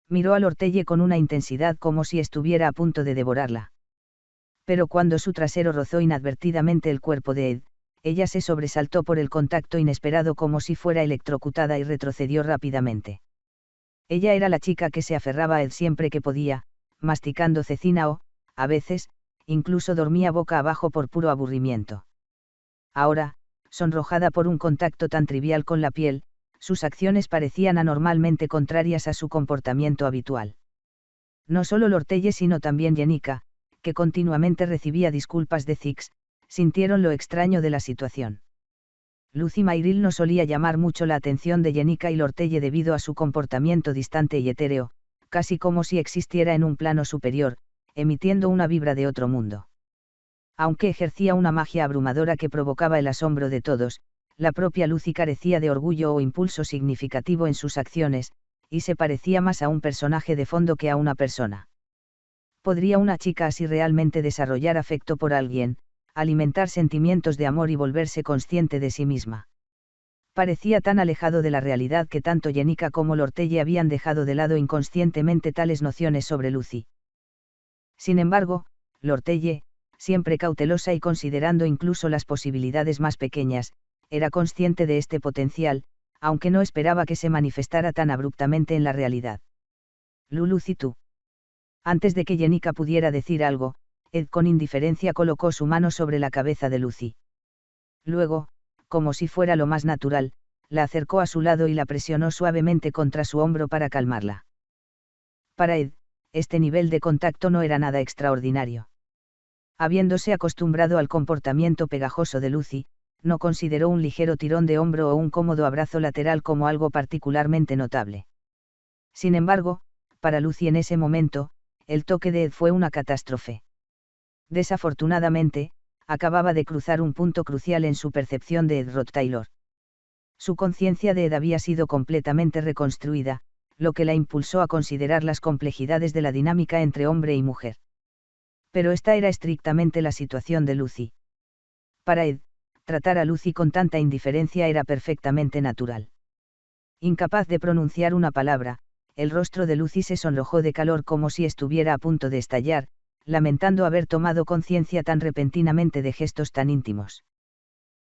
Miró a Lortelle con una intensidad como si estuviera a punto de devorarla. Pero cuando su trasero rozó inadvertidamente el cuerpo de Ed, ella se sobresaltó por el contacto inesperado como si fuera electrocutada y retrocedió rápidamente. Ella era la chica que se aferraba a Ed siempre que podía, masticando cecina o, a veces, incluso dormía boca abajo por puro aburrimiento. Ahora, sonrojada por un contacto tan trivial con la piel, sus acciones parecían anormalmente contrarias a su comportamiento habitual. No solo Lortelle sino también Jenica, que continuamente recibía disculpas de Zix, sintieron lo extraño de la situación. Lucy Mayril no solía llamar mucho la atención de Jenica y Lortelle debido a su comportamiento distante y etéreo, casi como si existiera en un plano superior, emitiendo una vibra de otro mundo. Aunque ejercía una magia abrumadora que provocaba el asombro de todos, la propia Lucy carecía de orgullo o impulso significativo en sus acciones, y se parecía más a un personaje de fondo que a una persona. ¿Podría una chica así realmente desarrollar afecto por alguien, alimentar sentimientos de amor y volverse consciente de sí misma? Parecía tan alejado de la realidad que tanto Jenica como Lortelle habían dejado de lado inconscientemente tales nociones sobre Lucy. Sin embargo, Lortelle, siempre cautelosa y considerando incluso las posibilidades más pequeñas, era consciente de este potencial, aunque no esperaba que se manifestara tan abruptamente en la realidad. Lucy, tú. Antes de que Jenica pudiera decir algo, Ed con indiferencia colocó su mano sobre la cabeza de Lucy. Luego, como si fuera lo más natural, la acercó a su lado y la presionó suavemente contra su hombro para calmarla. Para Ed, este nivel de contacto no era nada extraordinario. Habiéndose acostumbrado al comportamiento pegajoso de Lucy, no consideró un ligero tirón de hombro o un cómodo abrazo lateral como algo particularmente notable. Sin embargo, para Lucy en ese momento, el toque de Ed fue una catástrofe. Desafortunadamente, acababa de cruzar un punto crucial en su percepción de Ed Rothtaylor. Su conciencia de Ed había sido completamente reconstruida, lo que la impulsó a considerar las complejidades de la dinámica entre hombre y mujer. Pero esta era estrictamente la situación de Lucy. Para Ed, tratar a Lucy con tanta indiferencia era perfectamente natural. Incapaz de pronunciar una palabra, el rostro de Lucy se sonrojó de calor como si estuviera a punto de estallar, lamentando haber tomado conciencia tan repentinamente de gestos tan íntimos.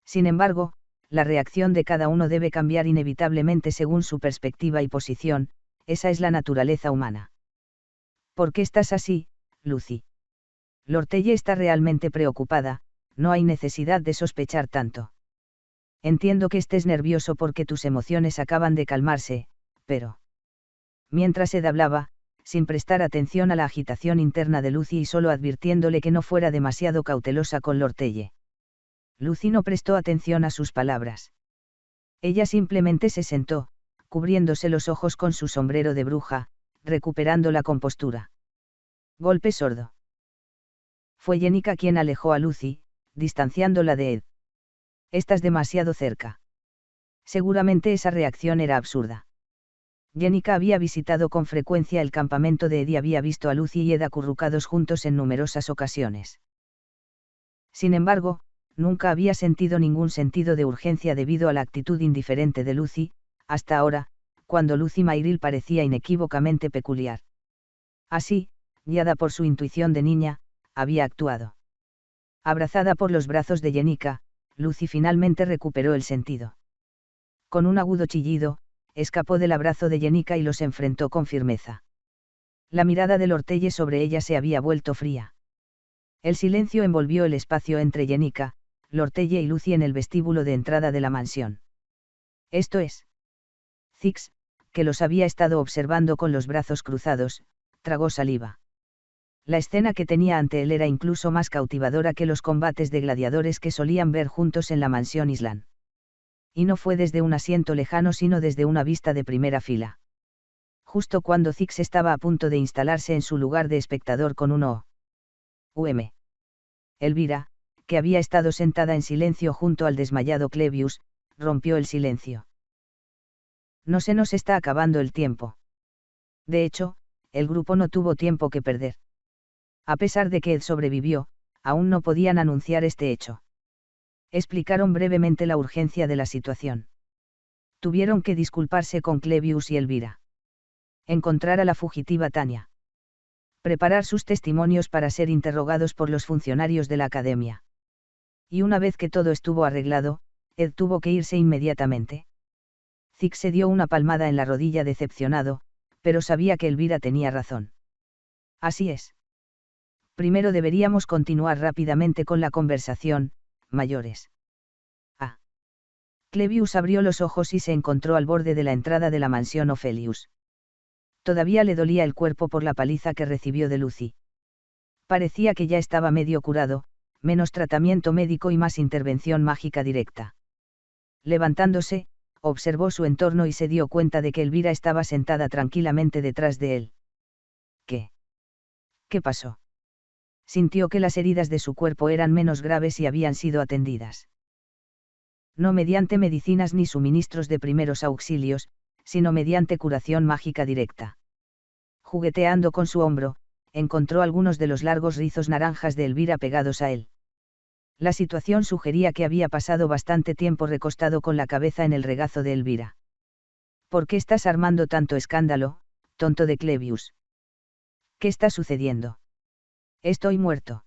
Sin embargo, la reacción de cada uno debe cambiar inevitablemente según su perspectiva y posición, esa es la naturaleza humana. ¿Por qué estás así, Lucy? Lortelle está realmente preocupada, no hay necesidad de sospechar tanto. Entiendo que estés nervioso porque tus emociones acaban de calmarse, pero... Mientras Ed hablaba, sin prestar atención a la agitación interna de Lucy y solo advirtiéndole que no fuera demasiado cautelosa con Lortelle. Lucy no prestó atención a sus palabras. Ella simplemente se sentó, cubriéndose los ojos con su sombrero de bruja, recuperando la compostura. Golpe sordo. Fue Jenica quien alejó a Lucy, distanciándola de Ed. Estás demasiado cerca. Seguramente esa reacción era absurda. Jenica había visitado con frecuencia el campamento de Ed y había visto a Lucy y Ed acurrucados juntos en numerosas ocasiones. Sin embargo, nunca había sentido ningún sentido de urgencia debido a la actitud indiferente de Lucy, hasta ahora, cuando Lucy Mayrill parecía inequívocamente peculiar. Así, guiada por su intuición de niña, había actuado. Abrazada por los brazos de Jenica, Lucy finalmente recuperó el sentido. Con un agudo chillido, escapó del abrazo de Jenica y los enfrentó con firmeza. La mirada de Lortelle sobre ella se había vuelto fría. El silencio envolvió el espacio entre Jenica, Lortelle y Lucy en el vestíbulo de entrada de la mansión. Esto es. Zix, que los había estado observando con los brazos cruzados, tragó saliva. La escena que tenía ante él era incluso más cautivadora que los combates de gladiadores que solían ver juntos en la mansión Island. Y no fue desde un asiento lejano sino desde una vista de primera fila. Justo cuando Zix estaba a punto de instalarse en su lugar de espectador con un Elvira, que había estado sentada en silencio junto al desmayado Clevius, rompió el silencio. No se nos está acabando el tiempo. De hecho, el grupo no tuvo tiempo que perder. A pesar de que Ed sobrevivió, aún no podían anunciar este hecho. Explicaron brevemente la urgencia de la situación. Tuvieron que disculparse con Clevius y Elvira. Encontrar a la fugitiva Tanya. Preparar sus testimonios para ser interrogados por los funcionarios de la academia. Y una vez que todo estuvo arreglado, Ed tuvo que irse inmediatamente. Zix se dio una palmada en la rodilla decepcionado, pero sabía que Elvira tenía razón. Así es. Primero deberíamos continuar rápidamente con la conversación, mayores. Clevius abrió los ojos y se encontró al borde de la entrada de la mansión Ophelius. Todavía le dolía el cuerpo por la paliza que recibió de Lucy. Parecía que ya estaba medio curado, menos tratamiento médico y más intervención mágica directa. Levantándose, observó su entorno y se dio cuenta de que Elvira estaba sentada tranquilamente detrás de él. ¿Qué? ¿Qué pasó? Sintió que las heridas de su cuerpo eran menos graves y habían sido atendidas. No mediante medicinas ni suministros de primeros auxilios, sino mediante curación mágica directa. Jugueteando con su hombro, encontró algunos de los largos rizos naranjas de Elvira pegados a él. La situación sugería que había pasado bastante tiempo recostado con la cabeza en el regazo de Elvira. ¿Por qué estás armando tanto escándalo, tonto de Clevius? ¿Qué está sucediendo? Estoy muerto.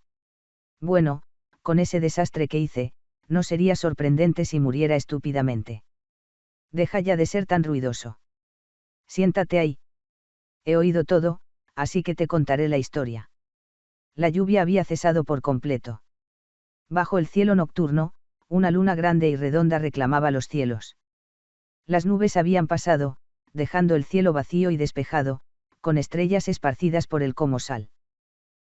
Bueno, con ese desastre que hice, no sería sorprendente si muriera estúpidamente. Deja ya de ser tan ruidoso. Siéntate ahí. He oído todo, así que te contaré la historia. La lluvia había cesado por completo. Bajo el cielo nocturno, una luna grande y redonda reclamaba los cielos. Las nubes habían pasado, dejando el cielo vacío y despejado, con estrellas esparcidas por el comosal.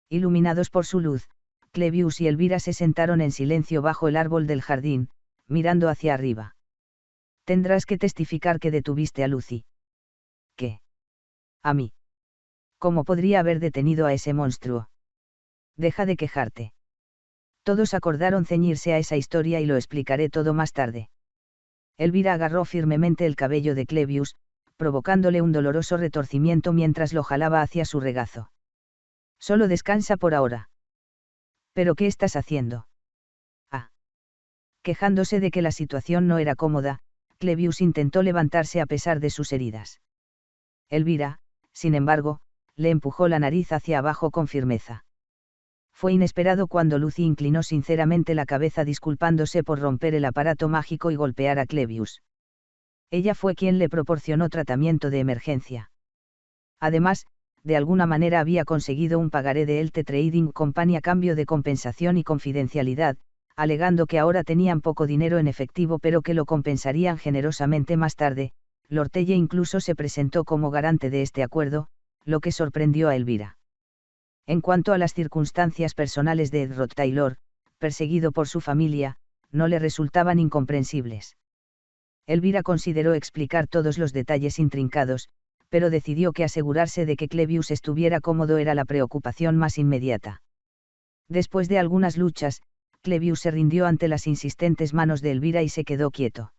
Iluminados por su luz, Clevius y Elvira se sentaron en silencio bajo el árbol del jardín, mirando hacia arriba. Tendrás que testificar que detuviste a Lucy. ¿Qué? A mí. ¿Cómo podría haber detenido a ese monstruo? Deja de quejarte. Todos acordaron ceñirse a esa historia y lo explicaré todo más tarde. Elvira agarró firmemente el cabello de Clevius, provocándole un doloroso retorcimiento mientras lo jalaba hacia su regazo. Solo descansa por ahora. ¿Pero qué estás haciendo? Ah. Quejándose de que la situación no era cómoda, Clevius intentó levantarse a pesar de sus heridas. Elvira, sin embargo, le empujó la nariz hacia abajo con firmeza. Fue inesperado cuando Lucy inclinó sinceramente la cabeza disculpándose por romper el aparato mágico y golpear a Clevius. Ella fue quien le proporcionó tratamiento de emergencia. Además, de alguna manera había conseguido un pagaré de Elte Trading Company a cambio de compensación y confidencialidad, alegando que ahora tenían poco dinero en efectivo pero que lo compensarían generosamente más tarde. Lord Telle incluso se presentó como garante de este acuerdo, lo que sorprendió a Elvira. En cuanto a las circunstancias personales de Edward Taylor, perseguido por su familia, no le resultaban incomprensibles. Elvira consideró explicar todos los detalles intrincados, pero decidió que asegurarse de que Clevius estuviera cómodo era la preocupación más inmediata. Después de algunas luchas, Clevius se rindió ante las insistentes manos de Elvira y se quedó quieto.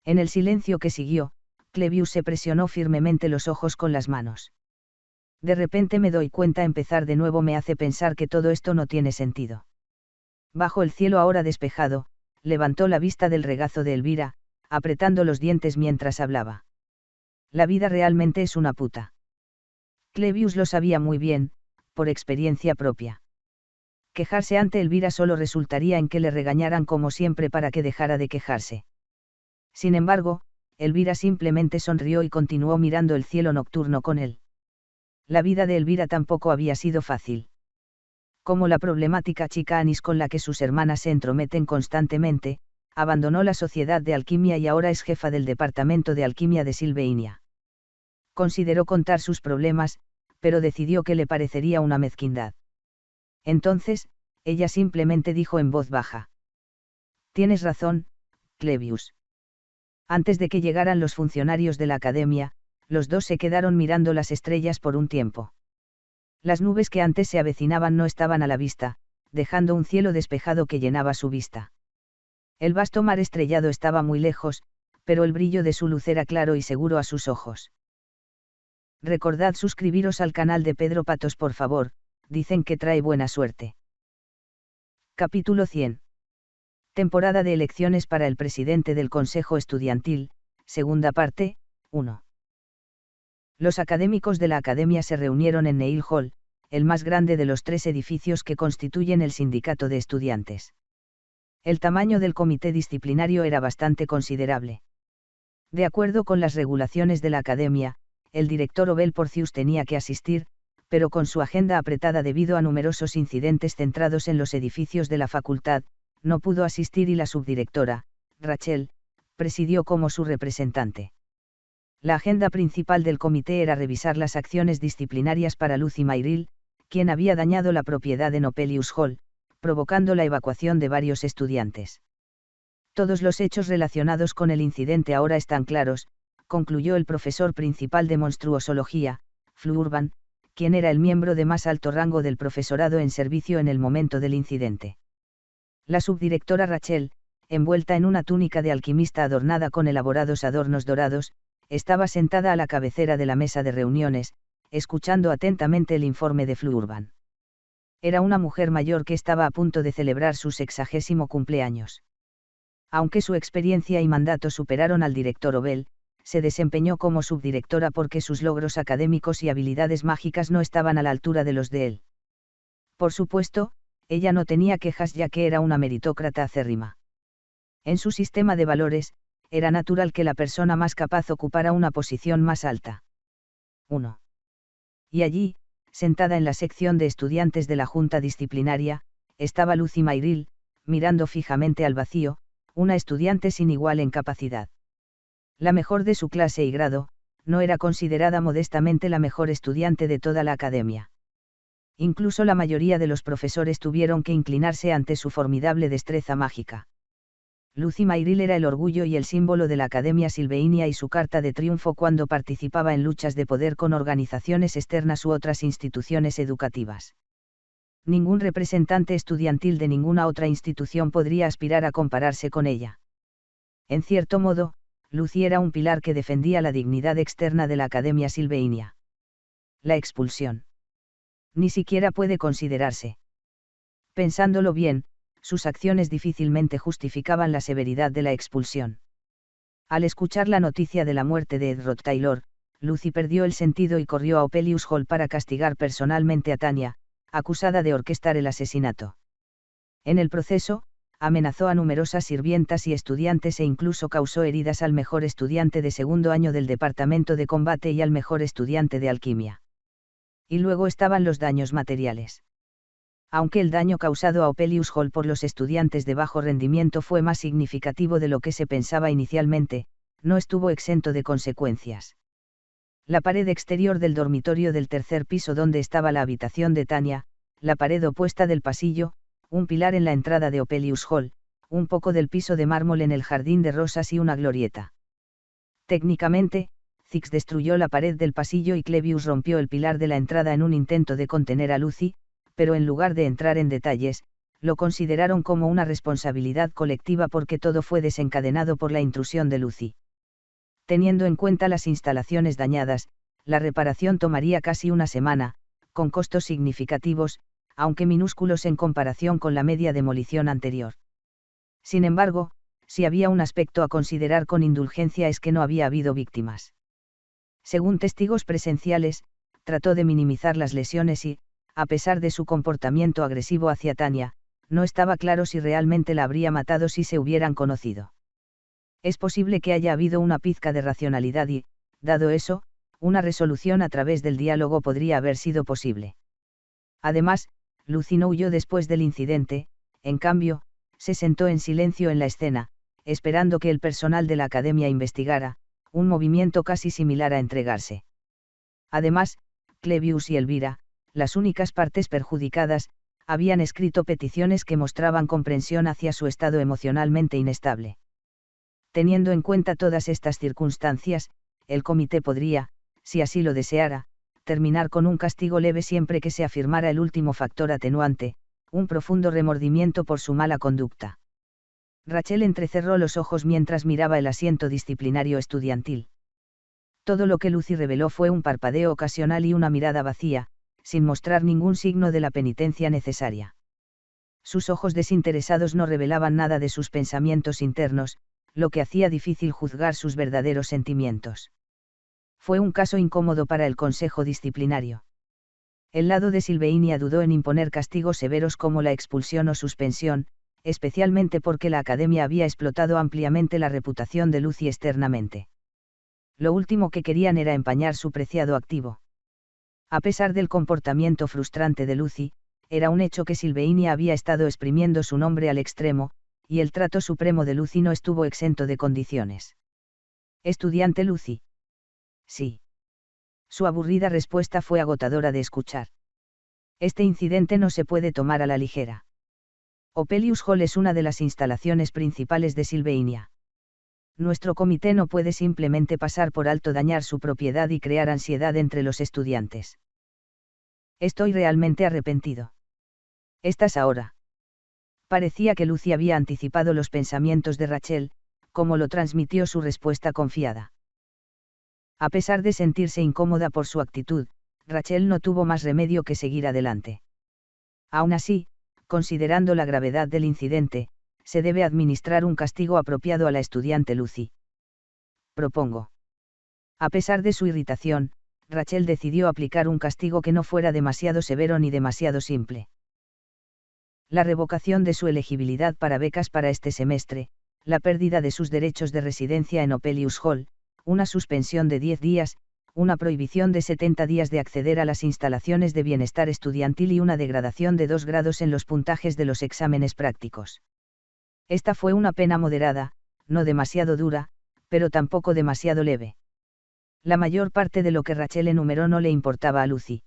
En el silencio que siguió, Clevius se presionó firmemente los ojos con las manos. De repente me doy cuenta, empezar de nuevo me hace pensar que todo esto no tiene sentido. Bajo el cielo ahora despejado, levantó la vista del regazo de Elvira, apretando los dientes mientras hablaba. La vida realmente es una puta. Clevius lo sabía muy bien, por experiencia propia. Quejarse ante Elvira solo resultaría en que le regañaran como siempre para que dejara de quejarse. Sin embargo, Elvira simplemente sonrió y continuó mirando el cielo nocturno con él. La vida de Elvira tampoco había sido fácil. Como la problemática chica Anis con la que sus hermanas se entrometen constantemente, abandonó la sociedad de alquimia y ahora es jefa del departamento de alquimia de Silveinia. Consideró contar sus problemas, pero decidió que le parecería una mezquindad. Entonces, ella simplemente dijo en voz baja: Tienes razón, Clevius. Antes de que llegaran los funcionarios de la academia, los dos se quedaron mirando las estrellas por un tiempo. Las nubes que antes se avecinaban no estaban a la vista, dejando un cielo despejado que llenaba su vista. El vasto mar estrellado estaba muy lejos, pero el brillo de su luz era claro y seguro a sus ojos. Recordad suscribiros al canal de Pedro Patos, por favor, dicen que trae buena suerte. Capítulo 100. Temporada de elecciones para el presidente del Consejo Estudiantil, segunda parte, 1. Los académicos de la academia se reunieron en Neil Hall, el más grande de los 3 edificios que constituyen el sindicato de estudiantes. El tamaño del comité disciplinario era bastante considerable. De acuerdo con las regulaciones de la academia, el director Obel Porcius tenía que asistir, pero con su agenda apretada debido a numerosos incidentes centrados en los edificios de la facultad, no pudo asistir y la subdirectora, Rachel, presidió como su representante. La agenda principal del comité era revisar las acciones disciplinarias para Lucy Myril, quien había dañado la propiedad de Nopelius Hall, provocando la evacuación de varios estudiantes. Todos los hechos relacionados con el incidente ahora están claros, concluyó el profesor principal de monstruosología, Fluurban, quien era el miembro de más alto rango del profesorado en servicio en el momento del incidente. La subdirectora Rachel, envuelta en una túnica de alquimista adornada con elaborados adornos dorados, estaba sentada a la cabecera de la mesa de reuniones, escuchando atentamente el informe de Fluurban. Era una mujer mayor que estaba a punto de celebrar su 60º cumpleaños. Aunque su experiencia y mandato superaron al director Obel, se desempeñó como subdirectora porque sus logros académicos y habilidades mágicas no estaban a la altura de los de él. Por supuesto, ella no tenía quejas ya que era una meritócrata acérrima. En su sistema de valores, era natural que la persona más capaz ocupara una posición más alta. 1. Y allí, sentada en la sección de estudiantes de la junta disciplinaria, estaba Lucy Mayril, mirando fijamente al vacío, una estudiante sin igual en capacidad. La mejor de su clase y grado, no era considerada modestamente la mejor estudiante de toda la academia. Incluso la mayoría de los profesores tuvieron que inclinarse ante su formidable destreza mágica. Lucy Mayril era el orgullo y el símbolo de la Academia Silveinia y su carta de triunfo cuando participaba en luchas de poder con organizaciones externas u otras instituciones educativas. Ningún representante estudiantil de ninguna otra institución podría aspirar a compararse con ella. En cierto modo, Lucy era un pilar que defendía la dignidad externa de la Academia Silveinia. La expulsión. Ni siquiera puede considerarse. Pensándolo bien, sus acciones difícilmente justificaban la severidad de la expulsión. Al escuchar la noticia de la muerte de Edward Taylor, Lucy perdió el sentido y corrió a Opelius Hall para castigar personalmente a Tanya, acusada de orquestar el asesinato. En el proceso, amenazó a numerosas sirvientas y estudiantes e incluso causó heridas al mejor estudiante de segundo año del departamento de combate y al mejor estudiante de alquimia. Y luego estaban los daños materiales. Aunque el daño causado a Opelius Hall por los estudiantes de bajo rendimiento fue más significativo de lo que se pensaba inicialmente, no estuvo exento de consecuencias. La pared exterior del dormitorio del tercer piso donde estaba la habitación de Tanya, la pared opuesta del pasillo, un pilar en la entrada de Opelius Hall, un poco del piso de mármol en el jardín de rosas y una glorieta. Técnicamente, Zix destruyó la pared del pasillo y Clevius rompió el pilar de la entrada en un intento de contener a Lucy, pero en lugar de entrar en detalles, lo consideraron como una responsabilidad colectiva porque todo fue desencadenado por la intrusión de Lucy. Teniendo en cuenta las instalaciones dañadas, la reparación tomaría casi una semana, con costos significativos, aunque minúsculos en comparación con la media demolición anterior. Sin embargo, si había un aspecto a considerar con indulgencia es que no había habido víctimas. Según testigos presenciales, trató de minimizar las lesiones y, a pesar de su comportamiento agresivo hacia Tanya, no estaba claro si realmente la habría matado si se hubieran conocido. Es posible que haya habido una pizca de racionalidad y, dado eso, una resolución a través del diálogo podría haber sido posible. Además, Lucy no huyó después del incidente, en cambio, se sentó en silencio en la escena, esperando que el personal de la academia investigara, un movimiento casi similar a entregarse. Además, Clevius y Elvira, las únicas partes perjudicadas, habían escrito peticiones que mostraban comprensión hacia su estado emocionalmente inestable. Teniendo en cuenta todas estas circunstancias, el comité podría, si así lo deseara, terminar con un castigo leve siempre que se afirmara el último factor atenuante, un profundo remordimiento por su mala conducta. Rachel entrecerró los ojos mientras miraba el asiento disciplinario estudiantil. Todo lo que Lucy reveló fue un parpadeo ocasional y una mirada vacía, sin mostrar ningún signo de la penitencia necesaria. Sus ojos desinteresados no revelaban nada de sus pensamientos internos, lo que hacía difícil juzgar sus verdaderos sentimientos. Fue un caso incómodo para el consejo disciplinario. El lado de Silveinia dudó en imponer castigos severos como la expulsión o suspensión, especialmente porque la academia había explotado ampliamente la reputación de Lucy externamente. Lo último que querían era empañar su preciado activo. A pesar del comportamiento frustrante de Lucy, era un hecho que Silveinia había estado exprimiendo su nombre al extremo, y el trato supremo de Lucy no estuvo exento de condiciones. ¿Estudiante Lucy? Sí. Su aburrida respuesta fue agotadora de escuchar. Este incidente no se puede tomar a la ligera. Opelius Hall es una de las instalaciones principales de Silveinia. Nuestro comité no puede simplemente pasar por alto dañar su propiedad y crear ansiedad entre los estudiantes. Estoy realmente arrepentido. ¿Estás ahora? Parecía que Lucy había anticipado los pensamientos de Rachel, como lo transmitió su respuesta confiada. A pesar de sentirse incómoda por su actitud, Rachel no tuvo más remedio que seguir adelante. Aún así, considerando la gravedad del incidente, se debe administrar un castigo apropiado a la estudiante Lucy. Propongo. A pesar de su irritación, Rachel decidió aplicar un castigo que no fuera demasiado severo ni demasiado simple. La revocación de su elegibilidad para becas para este semestre, la pérdida de sus derechos de residencia en Opelius Hall, una suspensión de 10 días, una prohibición de 70 días de acceder a las instalaciones de bienestar estudiantil y una degradación de 2 grados en los puntajes de los exámenes prácticos. Esta fue una pena moderada, no demasiado dura, pero tampoco demasiado leve. La mayor parte de lo que Rachel enumeró no le importaba a Lucy.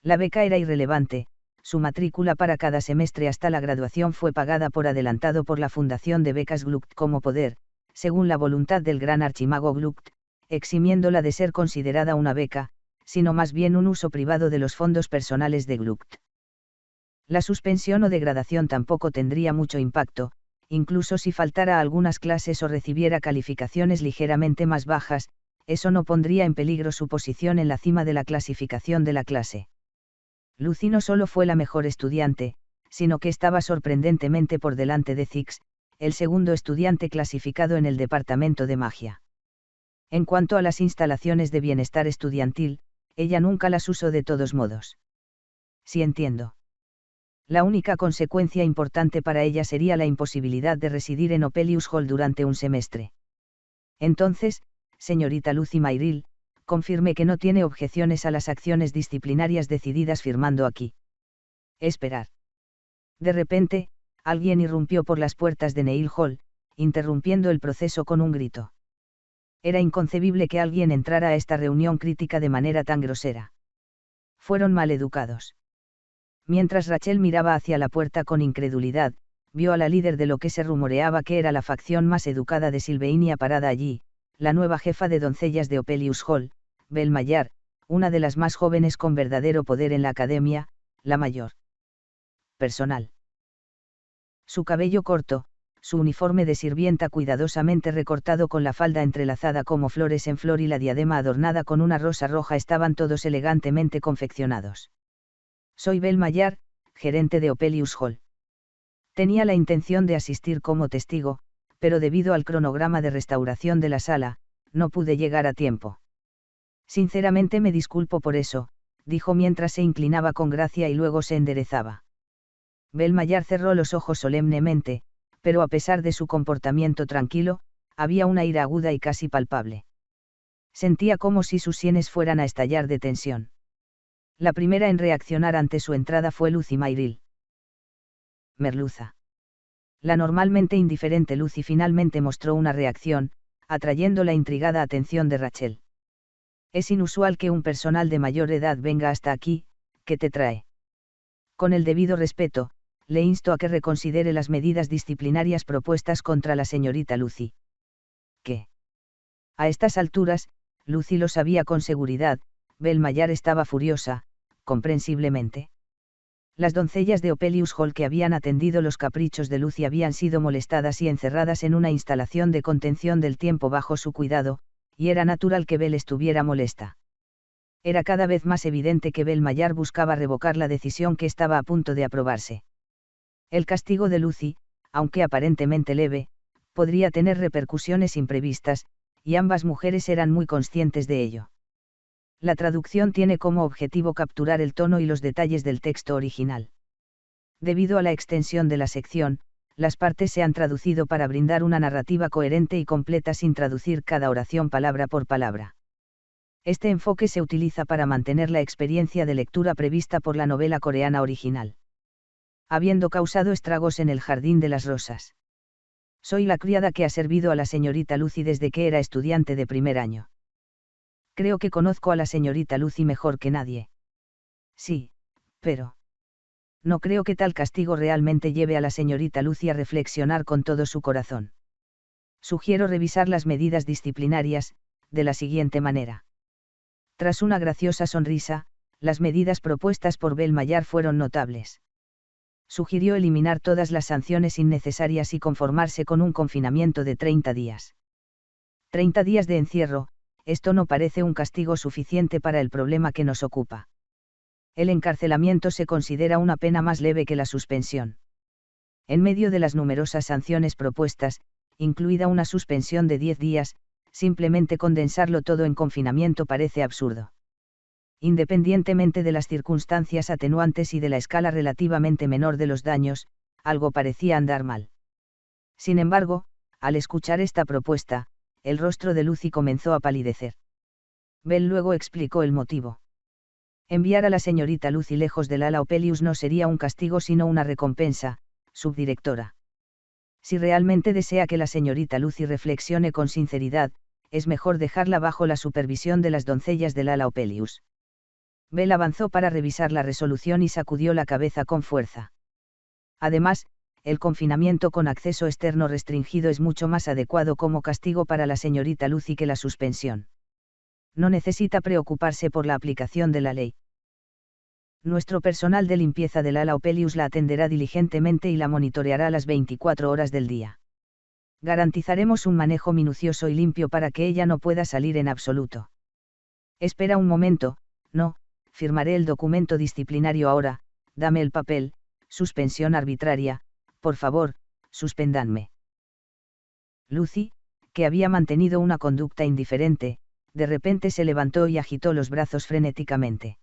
La beca era irrelevante, su matrícula para cada semestre hasta la graduación fue pagada por adelantado por la Fundación de Becas Gluck como poder, según la voluntad del gran archimago Gluck, eximiéndola de ser considerada una beca, sino más bien un uso privado de los fondos personales de Gluck. La suspensión o degradación tampoco tendría mucho impacto, incluso si faltara a algunas clases o recibiera calificaciones ligeramente más bajas, eso no pondría en peligro su posición en la cima de la clasificación de la clase. Lucy no solo fue la mejor estudiante, sino que estaba sorprendentemente por delante de Zix, el segundo estudiante clasificado en el departamento de magia. En cuanto a las instalaciones de bienestar estudiantil, ella nunca las usó de todos modos. Sí entiendo. La única consecuencia importante para ella sería la imposibilidad de residir en Opelius Hall durante un semestre. Entonces, señorita Lucy Mayrill, confirme que no tiene objeciones a las acciones disciplinarias decididas firmando aquí. Esperar. De repente, alguien irrumpió por las puertas de Neil Hall, interrumpiendo el proceso con un grito. Era inconcebible que alguien entrara a esta reunión crítica de manera tan grosera. Fueron maleducados. Mientras Rachel miraba hacia la puerta con incredulidad, vio a la líder de lo que se rumoreaba que era la facción más educada de Silveinia parada allí, la nueva jefa de doncellas de Opelius Hall, Bel Mayar, una de las más jóvenes con verdadero poder en la academia, la mayor. Personal. Su cabello corto, su uniforme de sirvienta cuidadosamente recortado con la falda entrelazada como flores en flor y la diadema adornada con una rosa roja estaban todos elegantemente confeccionados. Soy Bel Mayar, gerente de Opelius Hall. Tenía la intención de asistir como testigo, pero debido al cronograma de restauración de la sala, no pude llegar a tiempo. Sinceramente me disculpo por eso, dijo mientras se inclinaba con gracia y luego se enderezaba. Bel Mayar cerró los ojos solemnemente, pero a pesar de su comportamiento tranquilo, había una ira aguda y casi palpable. Sentía como si sus sienes fueran a estallar de tensión. La primera en reaccionar ante su entrada fue Lucy Mayrill. Merluza. La normalmente indiferente Lucy finalmente mostró una reacción, atrayendo la intrigada atención de Rachel. Es inusual que un personal de mayor edad venga hasta aquí, ¿qué te trae? Con el debido respeto, le insto a que reconsidere las medidas disciplinarias propuestas contra la señorita Lucy. ¿Qué? A estas alturas, Lucy lo sabía con seguridad, Bel Mayar estaba furiosa, comprensiblemente. Las doncellas de Opelius Hall que habían atendido los caprichos de Lucy habían sido molestadas y encerradas en una instalación de contención del tiempo bajo su cuidado, y era natural que Bel estuviera molesta. Era cada vez más evidente que Bel Mayar buscaba revocar la decisión que estaba a punto de aprobarse. El castigo de Lucy, aunque aparentemente leve, podría tener repercusiones imprevistas, y ambas mujeres eran muy conscientes de ello. La traducción tiene como objetivo capturar el tono y los detalles del texto original. Debido a la extensión de la sección, las partes se han traducido para brindar una narrativa coherente y completa sin traducir cada oración palabra por palabra. Este enfoque se utiliza para mantener la experiencia de lectura prevista por la novela coreana original. Habiendo causado estragos en el Jardín de las Rosas. Soy la criada que ha servido a la señorita Lucy desde que era estudiante de primer año. Creo que conozco a la señorita Lucy mejor que nadie. Sí, pero... no creo que tal castigo realmente lleve a la señorita Lucy a reflexionar con todo su corazón. Sugiero revisar las medidas disciplinarias, de la siguiente manera. Tras una graciosa sonrisa, las medidas propuestas por Bel Mayar fueron notables. Sugirió eliminar todas las sanciones innecesarias y conformarse con un confinamiento de 30 días. 30 días de encierro, esto no parece un castigo suficiente para el problema que nos ocupa. El encarcelamiento se considera una pena más leve que la suspensión. En medio de las numerosas sanciones propuestas, incluida una suspensión de 10 días, simplemente condensarlo todo en confinamiento parece absurdo. Independientemente de las circunstancias atenuantes y de la escala relativamente menor de los daños, algo parecía andar mal. Sin embargo, al escuchar esta propuesta, el rostro de Lucy comenzó a palidecer. Bell luego explicó el motivo. Enviar a la señorita Lucy lejos del ala Opelius no sería un castigo sino una recompensa, subdirectora. Si realmente desea que la señorita Lucy reflexione con sinceridad, es mejor dejarla bajo la supervisión de las doncellas del ala Opelius. Bell avanzó para revisar la resolución y sacudió la cabeza con fuerza. Además, el confinamiento con acceso externo restringido es mucho más adecuado como castigo para la señorita Lucy que la suspensión. No necesita preocuparse por la aplicación de la ley. Nuestro personal de limpieza del ala Opelius la atenderá diligentemente y la monitoreará las 24 horas del día. Garantizaremos un manejo minucioso y limpio para que ella no pueda salir en absoluto. Espera un momento, no, firmaré el documento disciplinario ahora, dame el papel, suspensión arbitraria, por favor, suspéndanme. Lucy, que había mantenido una conducta indiferente, de repente se levantó y agitó los brazos frenéticamente.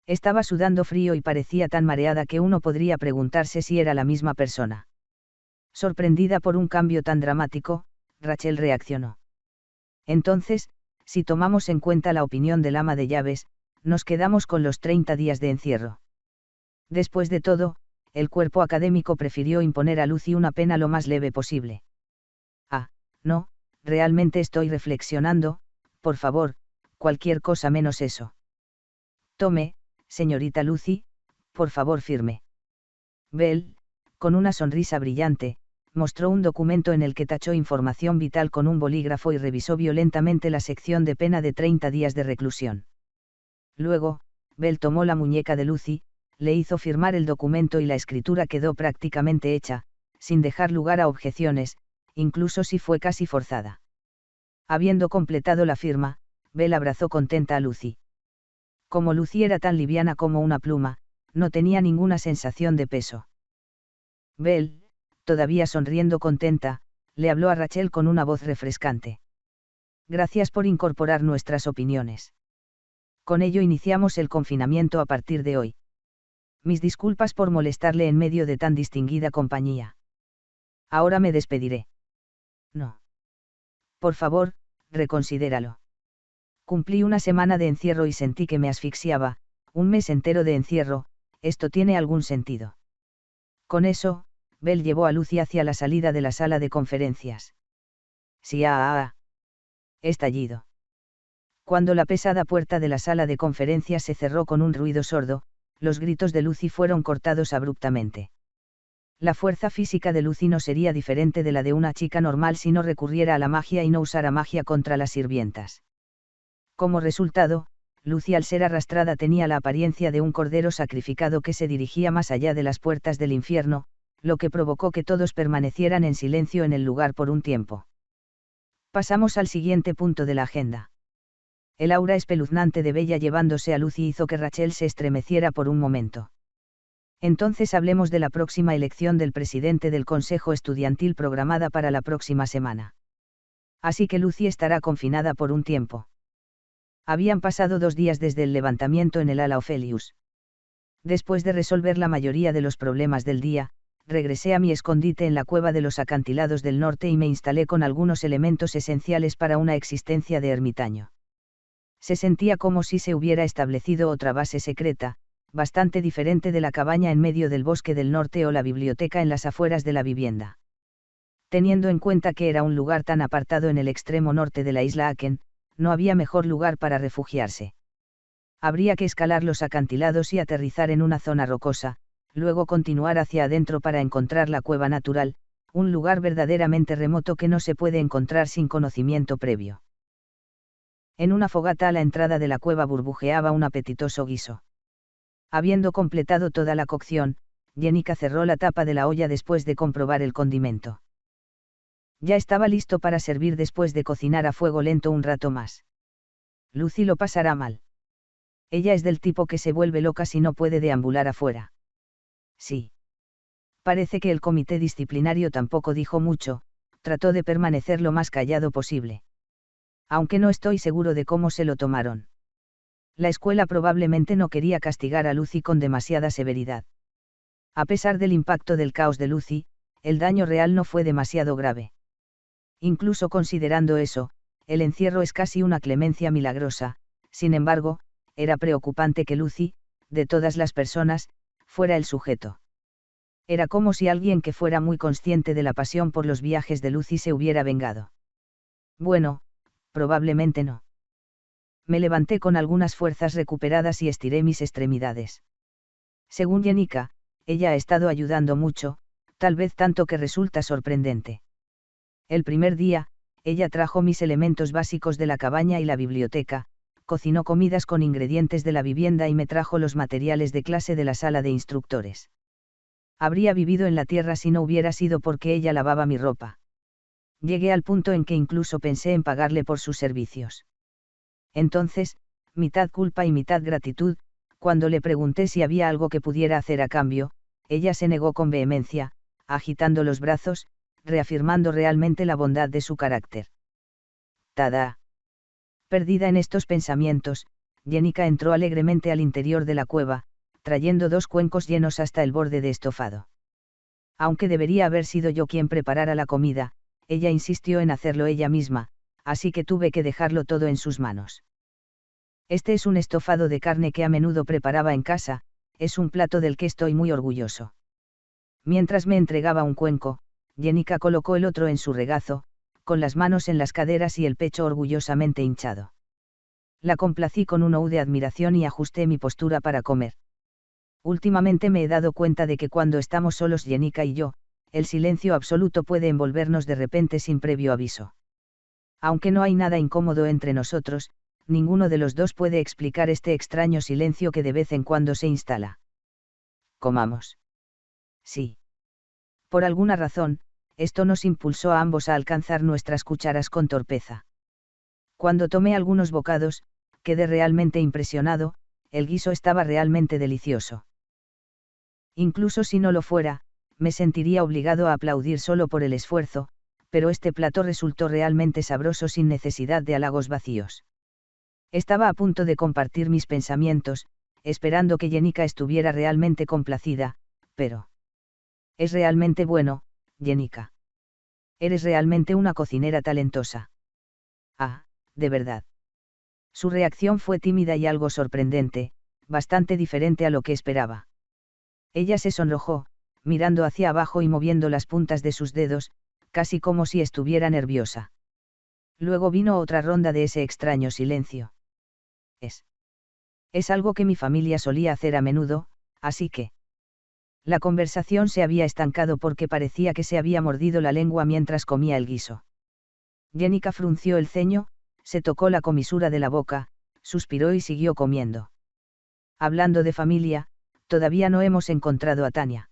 Estaba sudando frío y parecía tan mareada que uno podría preguntarse si era la misma persona. Sorprendida por un cambio tan dramático, Rachel reaccionó. Entonces, si tomamos en cuenta la opinión del ama de llaves, nos quedamos con los 30 días de encierro. Después de todo, el cuerpo académico prefirió imponer a Lucy una pena lo más leve posible. Ah, no, realmente estoy reflexionando, por favor, cualquier cosa menos eso. Tome, señorita Lucy, por favor firme. Bell, con una sonrisa brillante, mostró un documento en el que tachó información vital con un bolígrafo y revisó violentamente la sección de pena de 30 días de reclusión. Luego, Bell tomó la muñeca de Lucy, le hizo firmar el documento y la escritura quedó prácticamente hecha, sin dejar lugar a objeciones, incluso si fue casi forzada. Habiendo completado la firma, Bell abrazó contenta a Lucy. Como Lucy era tan liviana como una pluma, no tenía ninguna sensación de peso. Bell, todavía sonriendo contenta, le habló a Rachel con una voz refrescante. Gracias por incorporar nuestras opiniones. Con ello iniciamos el confinamiento a partir de hoy. Mis disculpas por molestarle en medio de tan distinguida compañía. Ahora me despediré. No. Por favor, reconsidéralo. Cumplí una semana de encierro y sentí que me asfixiaba, un mes entero de encierro, ¿esto tiene algún sentido? Con eso, Bell llevó a Lucy hacia la salida de la sala de conferencias. Sí, estallido. Cuando la pesada puerta de la sala de conferencias se cerró con un ruido sordo, los gritos de Lucy fueron cortados abruptamente. La fuerza física de Lucy no sería diferente de la de una chica normal si no recurriera a la magia y no usara magia contra las sirvientas. Como resultado, Lucy al ser arrastrada tenía la apariencia de un cordero sacrificado que se dirigía más allá de las puertas del infierno, lo que provocó que todos permanecieran en silencio en el lugar por un tiempo. Pasamos al siguiente punto de la agenda. El aura espeluznante de Bella llevándose a Lucy hizo que Rachel se estremeciera por un momento. Entonces hablemos de la próxima elección del presidente del Consejo Estudiantil programada para la próxima semana. Así que Lucy estará confinada por un tiempo. Habían pasado 2 días desde el levantamiento en el ala Opelius. Después de resolver la mayoría de los problemas del día, regresé a mi escondite en la cueva de los acantilados del norte y me instalé con algunos elementos esenciales para una existencia de ermitaño. Se sentía como si se hubiera establecido otra base secreta, bastante diferente de la cabaña en medio del bosque del norte o la biblioteca en las afueras de la vivienda. Teniendo en cuenta que era un lugar tan apartado en el extremo norte de la isla Aken, no había mejor lugar para refugiarse. Habría que escalar los acantilados y aterrizar en una zona rocosa, luego continuar hacia adentro para encontrar la cueva natural, un lugar verdaderamente remoto que no se puede encontrar sin conocimiento previo. En una fogata a la entrada de la cueva burbujeaba un apetitoso guiso. Habiendo completado toda la cocción, Jenica cerró la tapa de la olla después de comprobar el condimento. Ya estaba listo para servir después de cocinar a fuego lento un rato más. Lucy lo pasará mal. Ella es del tipo que se vuelve loca si no puede deambular afuera. Sí. Parece que el comité disciplinario tampoco dijo mucho, trató de permanecer lo más callado posible. Aunque no estoy seguro de cómo se lo tomaron. La escuela probablemente no quería castigar a Lucy con demasiada severidad. A pesar del impacto del caos de Lucy, el daño real no fue demasiado grave. Incluso considerando eso, el encierro es casi una clemencia milagrosa. Sin embargo, era preocupante que Lucy, de todas las personas, fuera el sujeto. Era como si alguien que fuera muy consciente de la pasión por los viajes de Lucy se hubiera vengado. Bueno, probablemente no. Me levanté con algunas fuerzas recuperadas y estiré mis extremidades. Según Jenica, ella ha estado ayudando mucho, tal vez tanto que resulta sorprendente. El primer día, ella trajo mis elementos básicos de la cabaña y la biblioteca, cocinó comidas con ingredientes de la vivienda y me trajo los materiales de clase de la sala de instructores. Habría vivido en la tierra si no hubiera sido porque ella lavaba mi ropa. Llegué al punto en que incluso pensé en pagarle por sus servicios. Entonces, mitad culpa y mitad gratitud, cuando le pregunté si había algo que pudiera hacer a cambio, ella se negó con vehemencia, agitando los brazos, reafirmando realmente la bondad de su carácter. ¡Tada! Perdida en estos pensamientos, Jenica entró alegremente al interior de la cueva, trayendo 2 cuencos llenos hasta el borde de estofado. Aunque debería haber sido yo quien preparara la comida, ella insistió en hacerlo ella misma, así que tuve que dejarlo todo en sus manos. Este es un estofado de carne que a menudo preparaba en casa, es un plato del que estoy muy orgulloso. Mientras me entregaba un cuenco, Jenica colocó el otro en su regazo, con las manos en las caderas y el pecho orgullosamente hinchado. La complací con un oú de admiración y ajusté mi postura para comer. Últimamente me he dado cuenta de que cuando estamos solos Jenica y yo, el silencio absoluto puede envolvernos de repente sin previo aviso. Aunque no hay nada incómodo entre nosotros, ninguno de los dos puede explicar este extraño silencio que de vez en cuando se instala. ¿Comamos? Sí. Por alguna razón, esto nos impulsó a ambos a alcanzar nuestras cucharas con torpeza. Cuando tomé algunos bocados, quedé realmente impresionado, el guiso estaba realmente delicioso. Incluso si no lo fuera, me sentiría obligado a aplaudir solo por el esfuerzo, pero este plato resultó realmente sabroso sin necesidad de halagos vacíos. Estaba a punto de compartir mis pensamientos, esperando que Jenica estuviera realmente complacida, pero... Es realmente bueno, Jenica. Eres realmente una cocinera talentosa. Ah, de verdad. Su reacción fue tímida y algo sorprendente, bastante diferente a lo que esperaba. Ella se sonrojó, mirando hacia abajo y moviendo las puntas de sus dedos, casi como si estuviera nerviosa. Luego vino otra ronda de ese extraño silencio. Es algo que mi familia solía hacer a menudo, así que... La conversación se había estancado porque parecía que se había mordido la lengua mientras comía el guiso. Jenica frunció el ceño, se tocó la comisura de la boca, suspiró y siguió comiendo. Hablando de familia, todavía no hemos encontrado a Tania.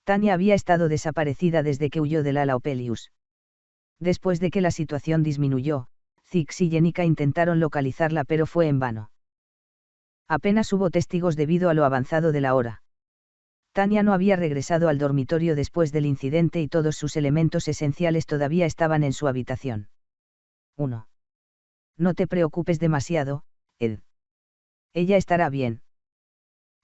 Tania había estado desaparecida desde que huyó del ala Opelius. Después de que la situación disminuyó, Zix y Jenica intentaron localizarla pero fue en vano. Apenas hubo testigos debido a lo avanzado de la hora. Tania no había regresado al dormitorio después del incidente y todos sus elementos esenciales todavía estaban en su habitación. 1. No te preocupes demasiado, Ed. Ella estará bien.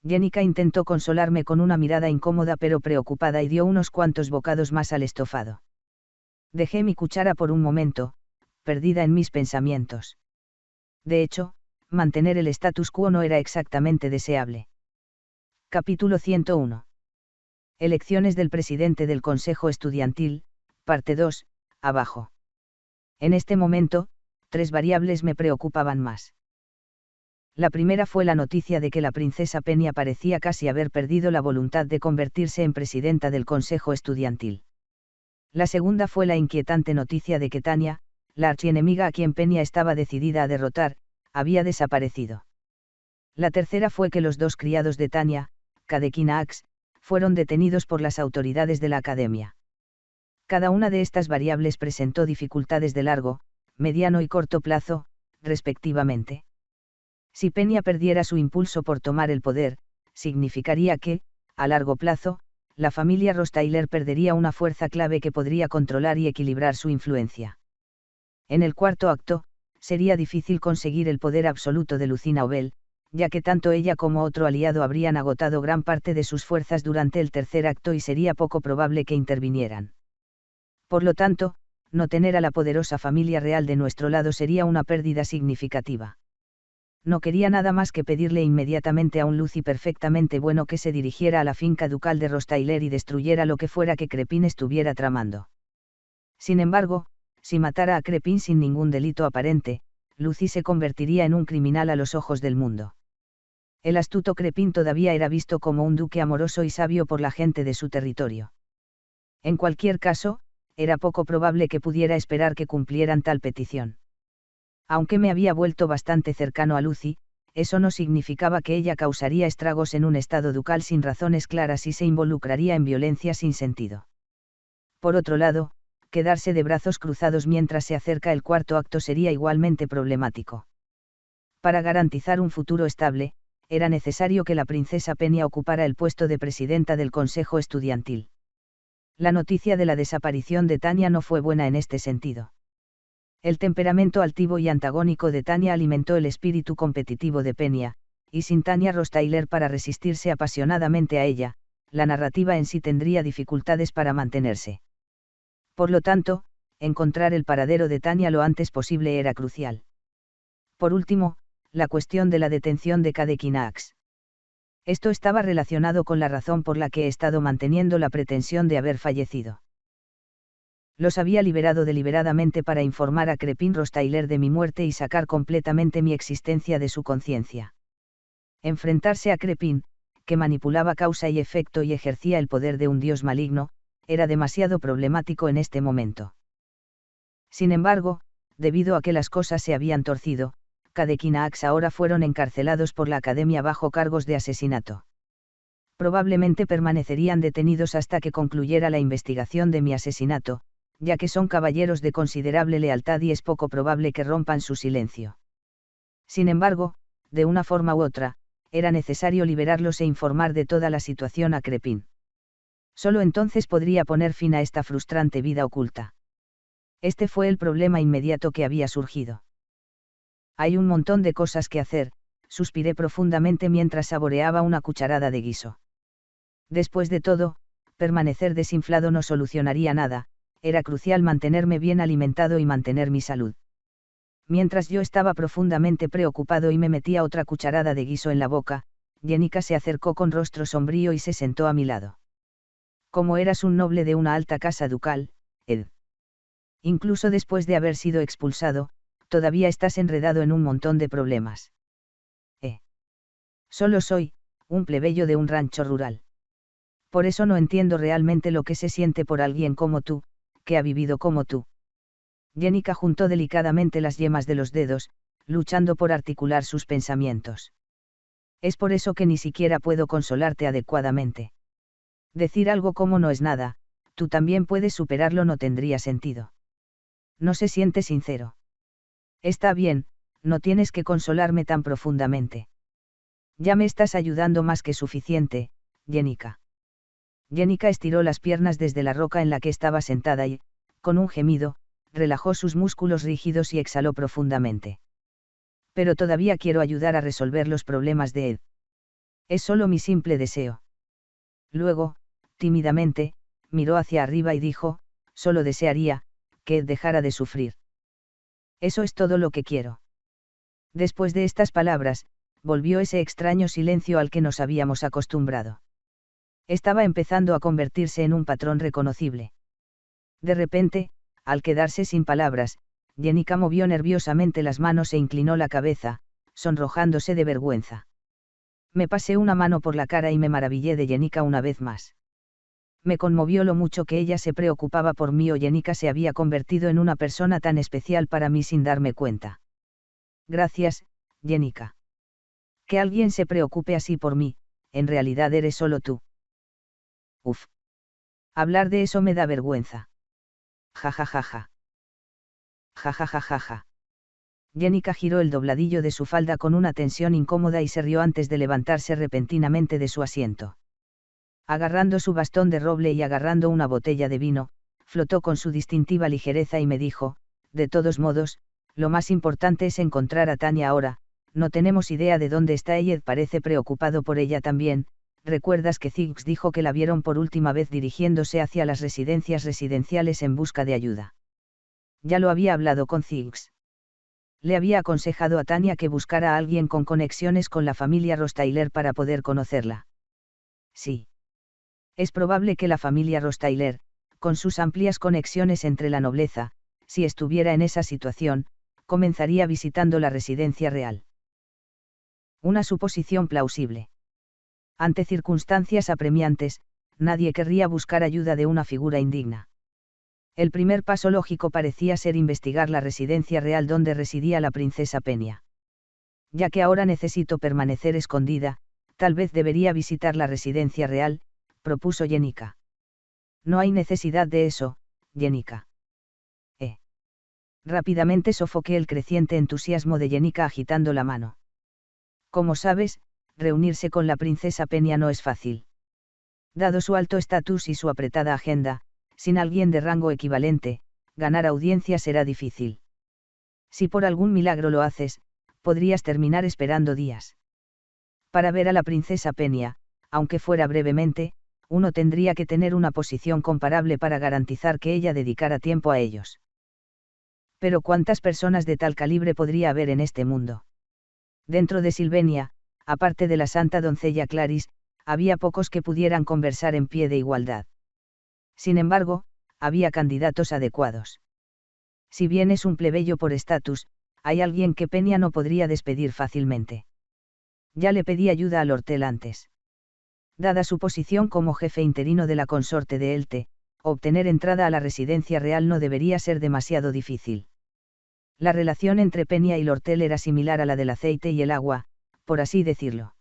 Jenica intentó consolarme con una mirada incómoda pero preocupada y dio unos cuantos bocados más al estofado. Dejé mi cuchara por un momento, perdida en mis pensamientos. De hecho, mantener el status quo no era exactamente deseable. Capítulo 101. Elecciones del presidente del Consejo Estudiantil, parte 2, abajo. En este momento, 3 variables me preocupaban más. La primera fue la noticia de que la princesa Penny parecía casi haber perdido la voluntad de convertirse en presidenta del Consejo Estudiantil. La segunda fue la inquietante noticia de que Tania, la archienemiga a quien Penny estaba decidida a derrotar, había desaparecido. La tercera fue que los 2 criados de Tania, Kadek y Naax, fueron detenidos por las autoridades de la academia. Cada una de estas variables presentó dificultades de largo, mediano y corto plazo, respectivamente. Si Peña perdiera su impulso por tomar el poder, significaría que, a largo plazo, la familia Rostailer perdería una fuerza clave que podría controlar y equilibrar su influencia. En el cuarto acto, sería difícil conseguir el poder absoluto de Lucina Obel, ya que tanto ella como otro aliado habrían agotado gran parte de sus fuerzas durante el tercer acto y sería poco probable que intervinieran. Por lo tanto, no tener a la poderosa familia real de nuestro lado sería una pérdida significativa. No quería nada más que pedirle inmediatamente a un Lucy perfectamente bueno que se dirigiera a la finca ducal de Rostailer y destruyera lo que fuera que Crepin estuviera tramando. Sin embargo, si matara a Crepin sin ningún delito aparente, Lucy se convertiría en un criminal a los ojos del mundo. El astuto Crepin todavía era visto como un duque amoroso y sabio por la gente de su territorio. En cualquier caso, era poco probable que pudiera esperar que cumplieran tal petición. Aunque me había vuelto bastante cercano a Lucy, eso no significaba que ella causaría estragos en un estado ducal sin razones claras y se involucraría en violencia sin sentido. Por otro lado, quedarse de brazos cruzados mientras se acerca el cuarto acto sería igualmente problemático. Para garantizar un futuro estable, era necesario que la princesa Peña ocupara el puesto de presidenta del Consejo Estudiantil. La noticia de la desaparición de Tania no fue buena en este sentido. El temperamento altivo y antagónico de Tania alimentó el espíritu competitivo de Peña, y sin Tania Rostailer para resistirse apasionadamente a ella, la narrativa en sí tendría dificultades para mantenerse. Por lo tanto, encontrar el paradero de Tania lo antes posible era crucial. Por último, la cuestión de la detención de Kadekinax. Esto estaba relacionado con la razón por la que he estado manteniendo la pretensión de haber fallecido. Los había liberado deliberadamente para informar a Crepin Rostailer de mi muerte y sacar completamente mi existencia de su conciencia. Enfrentarse a Crepin, que manipulaba causa y efecto y ejercía el poder de un dios maligno, era demasiado problemático en este momento. Sin embargo, debido a que las cosas se habían torcido, Kadekinax ahora fueron encarcelados por la Academia bajo cargos de asesinato. Probablemente permanecerían detenidos hasta que concluyera la investigación de mi asesinato, ya que son caballeros de considerable lealtad y es poco probable que rompan su silencio. Sin embargo, de una forma u otra, era necesario liberarlos e informar de toda la situación a Crepin. Solo entonces podría poner fin a esta frustrante vida oculta. Este fue el problema inmediato que había surgido. Hay un montón de cosas que hacer, suspiré profundamente mientras saboreaba una cucharada de guiso. Después de todo, permanecer desinflado no solucionaría nada, era crucial mantenerme bien alimentado y mantener mi salud. Mientras yo estaba profundamente preocupado y me metía otra cucharada de guiso en la boca, Jenica se acercó con rostro sombrío y se sentó a mi lado. Como eras un noble de una alta casa ducal, Ed. Incluso después de haber sido expulsado, todavía estás enredado en un montón de problemas. Solo soy, un plebeyo de un rancho rural. Por eso no entiendo realmente lo que se siente por alguien como tú, que ha vivido como tú. Jenica juntó delicadamente las yemas de los dedos, luchando por articular sus pensamientos. Es por eso que ni siquiera puedo consolarte adecuadamente. Decir algo como no es nada, tú también puedes superarlo no tendría sentido. No se siente sincero. Está bien, no tienes que consolarme tan profundamente. Ya me estás ayudando más que suficiente, Jenica. Jenica estiró las piernas desde la roca en la que estaba sentada y, con un gemido, relajó sus músculos rígidos y exhaló profundamente. Pero todavía quiero ayudar a resolver los problemas de Ed. Es solo mi simple deseo. Luego, tímidamente, miró hacia arriba y dijo, solo desearía, que Ed dejara de sufrir. Eso es todo lo que quiero. Después de estas palabras, volvió ese extraño silencio al que nos habíamos acostumbrado. Estaba empezando a convertirse en un patrón reconocible. De repente, al quedarse sin palabras, Jenica movió nerviosamente las manos e inclinó la cabeza, sonrojándose de vergüenza. Me pasé una mano por la cara y me maravillé de Jenica una vez más. Me conmovió lo mucho que ella se preocupaba por mí o Jenica se había convertido en una persona tan especial para mí sin darme cuenta. Gracias, Jenica. Que alguien se preocupe así por mí, en realidad eres solo tú. Uf. Hablar de eso me da vergüenza. Ja ja ja ja. Ja ja ja ja ja. Jenica giró el dobladillo de su falda con una tensión incómoda y se rió antes de levantarse repentinamente de su asiento. Agarrando su bastón de roble y agarrando una botella de vino, flotó con su distintiva ligereza y me dijo, de todos modos, lo más importante es encontrar a Tania ahora, no tenemos idea de dónde está ella. Ed parece preocupado por ella también. ¿Recuerdas que Ziggs dijo que la vieron por última vez dirigiéndose hacia las residencias residenciales en busca de ayuda? Ya lo había hablado con Ziggs. Le había aconsejado a Tania que buscara a alguien con conexiones con la familia Rostailer para poder conocerla. Sí. Es probable que la familia Rostailer, con sus amplias conexiones entre la nobleza, si estuviera en esa situación, comenzaría visitando la residencia real. Una suposición plausible. Ante circunstancias apremiantes, nadie querría buscar ayuda de una figura indigna. El primer paso lógico parecía ser investigar la residencia real donde residía la princesa Peña. Ya que ahora necesito permanecer escondida, tal vez debería visitar la residencia real, propuso Jenica. No hay necesidad de eso, Jenica. Rápidamente sofoqué el creciente entusiasmo de Jenica agitando la mano. Como sabes, reunirse con la princesa Peña no es fácil. Dado su alto estatus y su apretada agenda, sin alguien de rango equivalente, ganar audiencia será difícil. Si por algún milagro lo haces, podrías terminar esperando días. Para ver a la princesa Peña, aunque fuera brevemente, uno tendría que tener una posición comparable para garantizar que ella dedicara tiempo a ellos. Pero ¿cuántas personas de tal calibre podría haber en este mundo? Dentro de Silvenia, aparte de la santa doncella Claris, había pocos que pudieran conversar en pie de igualdad. Sin embargo, había candidatos adecuados. Si bien es un plebeyo por estatus, hay alguien que Peña no podría despedir fácilmente. Ya le pedí ayuda al Hortel antes. Dada su posición como jefe interino de la consorte de Elte, obtener entrada a la residencia real no debería ser demasiado difícil. La relación entre Peña y Lortel era similar a la del aceite y el agua, por así decirlo.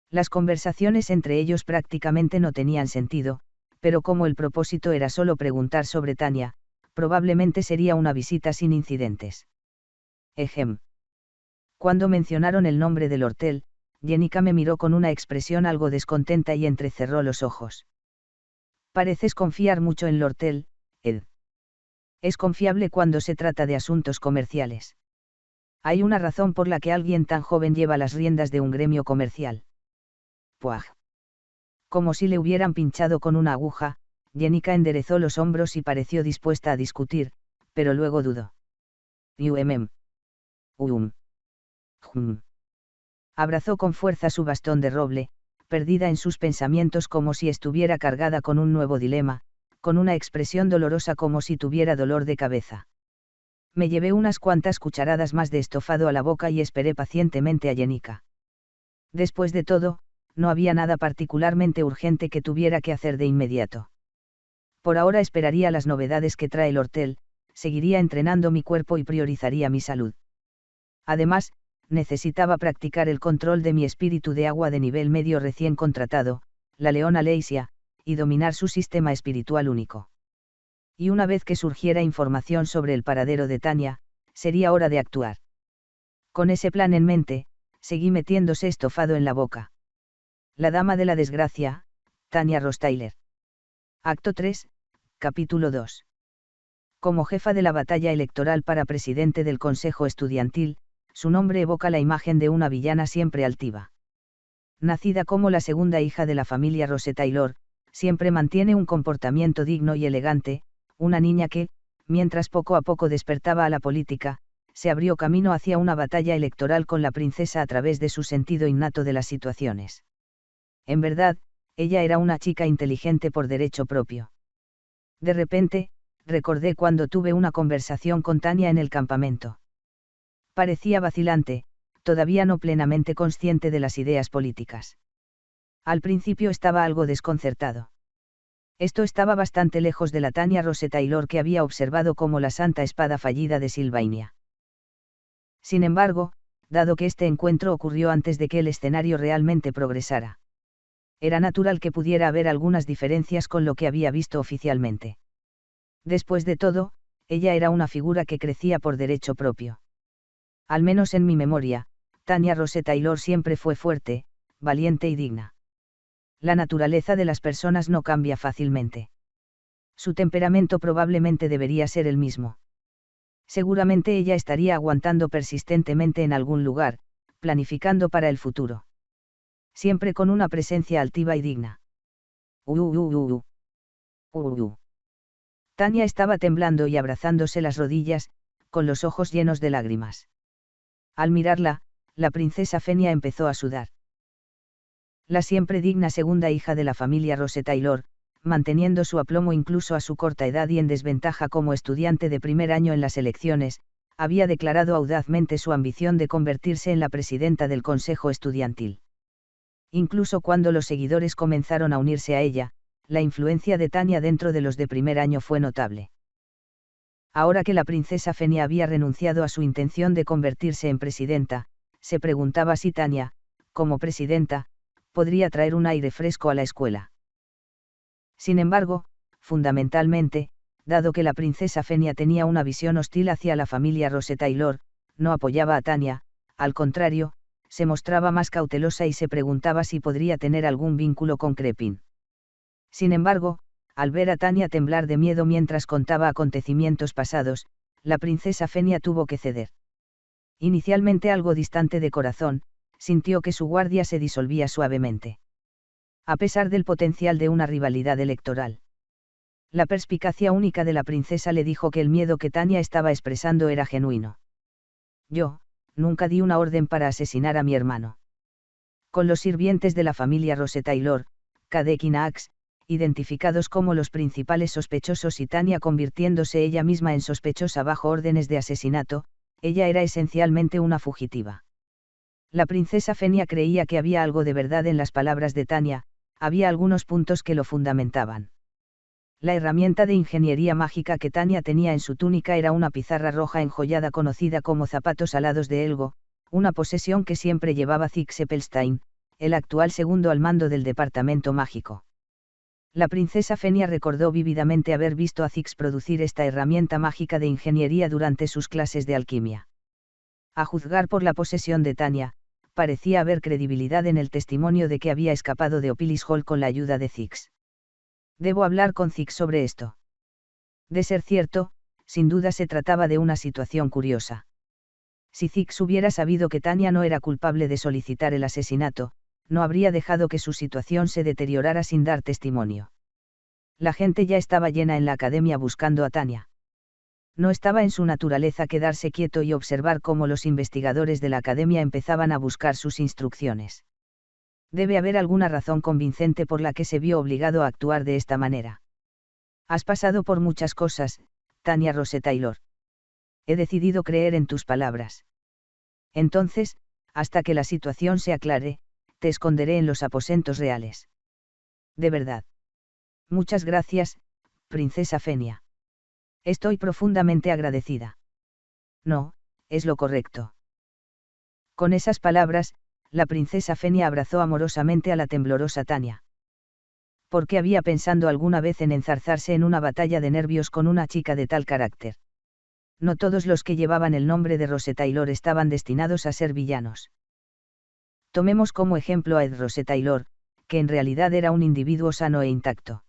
Las conversaciones entre ellos prácticamente no tenían sentido, pero como el propósito era solo preguntar sobre Tania, probablemente sería una visita sin incidentes. Ejem. Cuando mencionaron el nombre de Lortel, Jenica me miró con una expresión algo descontenta y entrecerró los ojos. Pareces confiar mucho en Lortel, Ed. Es confiable cuando se trata de asuntos comerciales. Hay una razón por la que alguien tan joven lleva las riendas de un gremio comercial. Puaj. Como si le hubieran pinchado con una aguja, Jenica enderezó los hombros y pareció dispuesta a discutir, pero luego dudó. Abrazó con fuerza su bastón de roble, perdida en sus pensamientos como si estuviera cargada con un nuevo dilema, con una expresión dolorosa como si tuviera dolor de cabeza. Me llevé unas cuantas cucharadas más de estofado a la boca y esperé pacientemente a Jenica. Después de todo, no había nada particularmente urgente que tuviera que hacer de inmediato. Por ahora esperaría las novedades que trae el Hortel, seguiría entrenando mi cuerpo y priorizaría mi salud. Además, necesitaba practicar el control de mi espíritu de agua de nivel medio recién contratado, la leona Leisia, y dominar su sistema espiritual único. Y una vez que surgiera información sobre el paradero de Tania, sería hora de actuar. Con ese plan en mente, seguí metiéndose estofado en la boca. La dama de la desgracia, Tania Rostailer. Acto 3, capítulo 2. Como jefa de la batalla electoral para presidente del Consejo Estudiantil, su nombre evoca la imagen de una villana siempre altiva. Nacida como la segunda hija de la familia Rose-Taylor, siempre mantiene un comportamiento digno y elegante, una niña que, mientras poco a poco despertaba a la política, se abrió camino hacia una batalla electoral con la princesa a través de su sentido innato de las situaciones. En verdad, ella era una chica inteligente por derecho propio. De repente, recordé cuando tuve una conversación con Tania en el campamento. Parecía vacilante, todavía no plenamente consciente de las ideas políticas. Al principio estaba algo desconcertado. Esto estaba bastante lejos de la Tania Rose-Taylor que había observado como la santa espada fallida de Silvania. Sin embargo, dado que este encuentro ocurrió antes de que el escenario realmente progresara. Era natural que pudiera haber algunas diferencias con lo que había visto oficialmente. Después de todo, ella era una figura que crecía por derecho propio. Al menos en mi memoria, Tanya Rose Taylor siempre fue fuerte, valiente y digna. La naturaleza de las personas no cambia fácilmente. Su temperamento probablemente debería ser el mismo. Seguramente ella estaría aguantando persistentemente en algún lugar, planificando para el futuro. Siempre con una presencia altiva y digna. Tanya estaba temblando y abrazándose las rodillas, con los ojos llenos de lágrimas. Al mirarla, la princesa Fenia empezó a sudar. La siempre digna segunda hija de la familia Rose Taylor, manteniendo su aplomo incluso a su corta edad y en desventaja como estudiante de primer año en las elecciones, había declarado audazmente su ambición de convertirse en la presidenta del Consejo Estudiantil. Incluso cuando los seguidores comenzaron a unirse a ella, la influencia de Tanya dentro de los de primer año fue notable. Ahora que la princesa Fenia había renunciado a su intención de convertirse en presidenta, se preguntaba si Tanya, como presidenta, podría traer un aire fresco a la escuela. Sin embargo, fundamentalmente, dado que la princesa Fenia tenía una visión hostil hacia la familia Rose Taylor, no apoyaba a Tanya, al contrario, se mostraba más cautelosa y se preguntaba si podría tener algún vínculo con Crepin. Sin embargo, al ver a Tanya temblar de miedo mientras contaba acontecimientos pasados, la princesa Fenia tuvo que ceder. Inicialmente algo distante de corazón, sintió que su guardia se disolvía suavemente. A pesar del potencial de una rivalidad electoral. La perspicacia única de la princesa le dijo que el miedo que Tanya estaba expresando era genuino. Yo, nunca di una orden para asesinar a mi hermano. Con los sirvientes de la familia Rose Taylor, Kadek y Naax, identificados como los principales sospechosos y Tanya convirtiéndose ella misma en sospechosa bajo órdenes de asesinato, ella era esencialmente una fugitiva. La princesa Fenia creía que había algo de verdad en las palabras de Tanya, había algunos puntos que lo fundamentaban. La herramienta de ingeniería mágica que Tanya tenía en su túnica era una pizarra roja enjollada conocida como zapatos alados de Elgo, una posesión que siempre llevaba Zix Eppelstein, el actual segundo al mando del departamento mágico. La princesa Fenia recordó vívidamente haber visto a Zix producir esta herramienta mágica de ingeniería durante sus clases de alquimia. A juzgar por la posesión de Tanya, parecía haber credibilidad en el testimonio de que había escapado de Opilis Hall con la ayuda de Zix. Debo hablar con Zix sobre esto. De ser cierto, sin duda se trataba de una situación curiosa. Si Zix hubiera sabido que Tanya no era culpable de solicitar el asesinato, no habría dejado que su situación se deteriorara sin dar testimonio. La gente ya estaba llena en la academia buscando a Tanya. No estaba en su naturaleza quedarse quieto y observar cómo los investigadores de la academia empezaban a buscar sus instrucciones. Debe haber alguna razón convincente por la que se vio obligado a actuar de esta manera. Has pasado por muchas cosas, Tanya Rose Taylor. He decidido creer en tus palabras. Entonces, hasta que la situación se aclare, te esconderé en los aposentos reales. De verdad. Muchas gracias, princesa Fenia. Estoy profundamente agradecida. No, es lo correcto. Con esas palabras, la princesa Fenia abrazó amorosamente a la temblorosa Tanya. ¿Por qué había pensado alguna vez en enzarzarse en una batalla de nervios con una chica de tal carácter? No todos los que llevaban el nombre de Rose Taylor estaban destinados a ser villanos. Tomemos como ejemplo a Ed Rose Taylor, que en realidad era un individuo sano e intacto.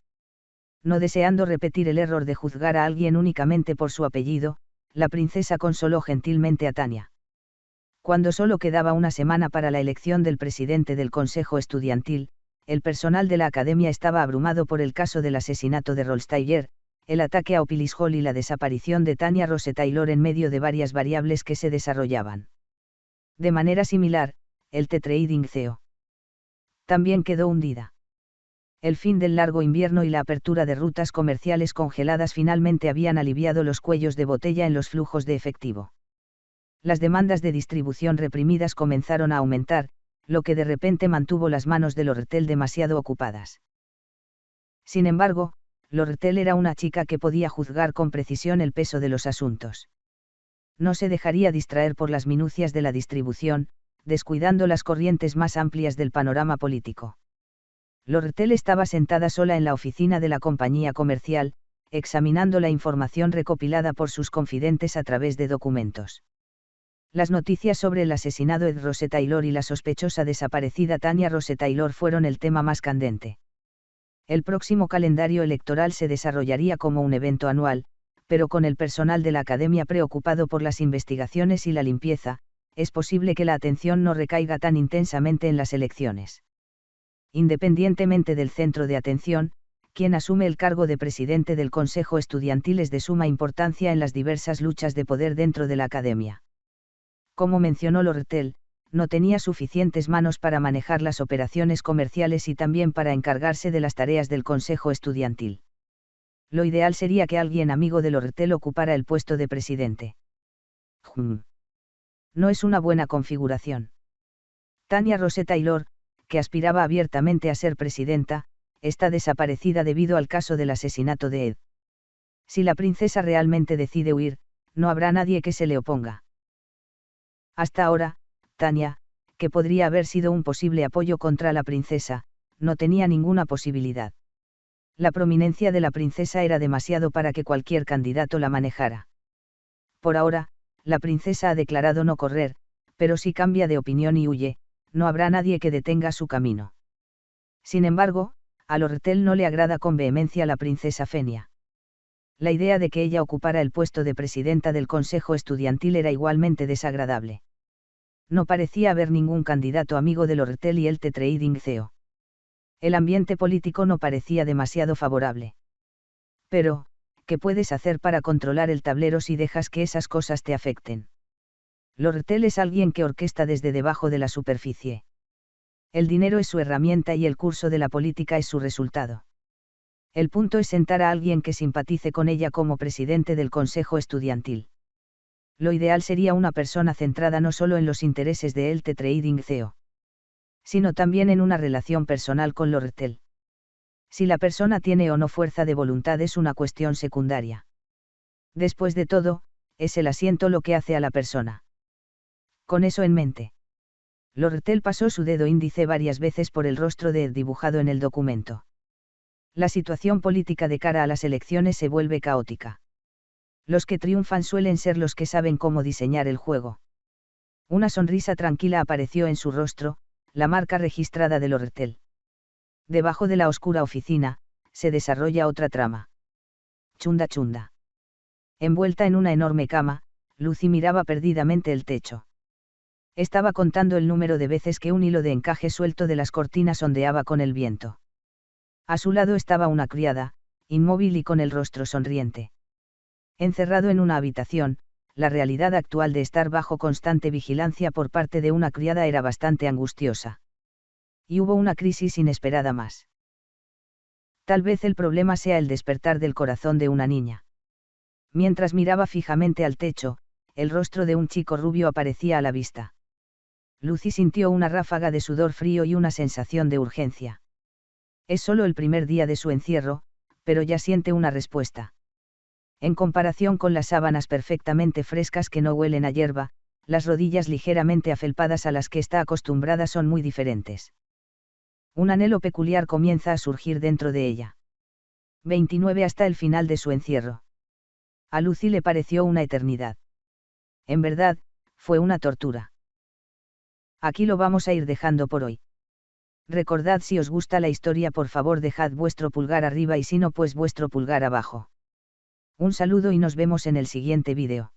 No deseando repetir el error de juzgar a alguien únicamente por su apellido, la princesa consoló gentilmente a Tanya. Cuando solo quedaba una semana para la elección del presidente del Consejo Estudiantil, el personal de la academia estaba abrumado por el caso del asesinato de Rolstayer, el ataque a Opilis Hall y la desaparición de Tanya Rose Taylor en medio de varias variables que se desarrollaban. De manera similar, el T-Trading CEO también quedó hundida. El fin del largo invierno y la apertura de rutas comerciales congeladas finalmente habían aliviado los cuellos de botella en los flujos de efectivo. Las demandas de distribución reprimidas comenzaron a aumentar, lo que de repente mantuvo las manos de Lortel demasiado ocupadas. Sin embargo, Lortel era una chica que podía juzgar con precisión el peso de los asuntos. No se dejaría distraer por las minucias de la distribución, descuidando las corrientes más amplias del panorama político. Lortel estaba sentada sola en la oficina de la compañía comercial, examinando la información recopilada por sus confidentes a través de documentos. Las noticias sobre el asesinado Ed Rose Taylor y la sospechosa desaparecida Tanya Rose Taylor fueron el tema más candente. El próximo calendario electoral se desarrollaría como un evento anual, pero con el personal de la academia preocupado por las investigaciones y la limpieza, es posible que la atención no recaiga tan intensamente en las elecciones. Independientemente del centro de atención, quien asume el cargo de presidente del Consejo Estudiantil es de suma importancia en las diversas luchas de poder dentro de la academia. Como mencionó Lortel, no tenía suficientes manos para manejar las operaciones comerciales y también para encargarse de las tareas del Consejo Estudiantil. Lo ideal sería que alguien amigo de Lortel ocupara el puesto de presidente. No es una buena configuración. Tanya Rose Taylor, que aspiraba abiertamente a ser presidenta, está desaparecida debido al caso del asesinato de Ed. Si la princesa realmente decide huir, no habrá nadie que se le oponga. Hasta ahora, Tanya, que podría haber sido un posible apoyo contra la princesa, no tenía ninguna posibilidad. La prominencia de la princesa era demasiado para que cualquier candidato la manejara. Por ahora, la princesa ha declarado no correr, pero si cambia de opinión y huye, no habrá nadie que detenga su camino. Sin embargo, a Lortel no le agrada con vehemencia la princesa Fenia. La idea de que ella ocupara el puesto de presidenta del Consejo Estudiantil era igualmente desagradable. No parecía haber ningún candidato amigo de Lortel y el Trading CEO. El ambiente político no parecía demasiado favorable. Pero, ¿qué puedes hacer para controlar el tablero si dejas que esas cosas te afecten? Lortel es alguien que orquesta desde debajo de la superficie. El dinero es su herramienta y el curso de la política es su resultado. El punto es sentar a alguien que simpatice con ella como presidente del Consejo Estudiantil. Lo ideal sería una persona centrada no solo en los intereses de ELTE Trading CEO, sino también en una relación personal con Lortel. Si la persona tiene o no fuerza de voluntad es una cuestión secundaria. Después de todo, es el asiento lo que hace a la persona. Con eso en mente, Lortel pasó su dedo índice varias veces por el rostro de Ed dibujado en el documento. La situación política de cara a las elecciones se vuelve caótica. Los que triunfan suelen ser los que saben cómo diseñar el juego. Una sonrisa tranquila apareció en su rostro, la marca registrada de Lortel. Debajo de la oscura oficina, se desarrolla otra trama. Chunda chunda. Envuelta en una enorme cama, Lucy miraba perdidamente el techo. Estaba contando el número de veces que un hilo de encaje suelto de las cortinas ondeaba con el viento. A su lado estaba una criada, inmóvil y con el rostro sonriente. Encerrado en una habitación, la realidad actual de estar bajo constante vigilancia por parte de una criada era bastante angustiosa. Y hubo una crisis inesperada más. Tal vez el problema sea el despertar del corazón de una niña. Mientras miraba fijamente al techo, el rostro de un chico rubio aparecía a la vista. Lucy sintió una ráfaga de sudor frío y una sensación de urgencia. Es solo el primer día de su encierro, pero ya siente una respuesta. En comparación con las sábanas perfectamente frescas que no huelen a hierba, las rodillas ligeramente afelpadas a las que está acostumbrada son muy diferentes. Un anhelo peculiar comienza a surgir dentro de ella. 29 hasta el final de su encierro. A Lucy le pareció una eternidad. En verdad, fue una tortura. Aquí lo vamos a ir dejando por hoy. Recordad, si os gusta la historia, por favor dejad vuestro pulgar arriba y si no, pues vuestro pulgar abajo. Un saludo y nos vemos en el siguiente vídeo.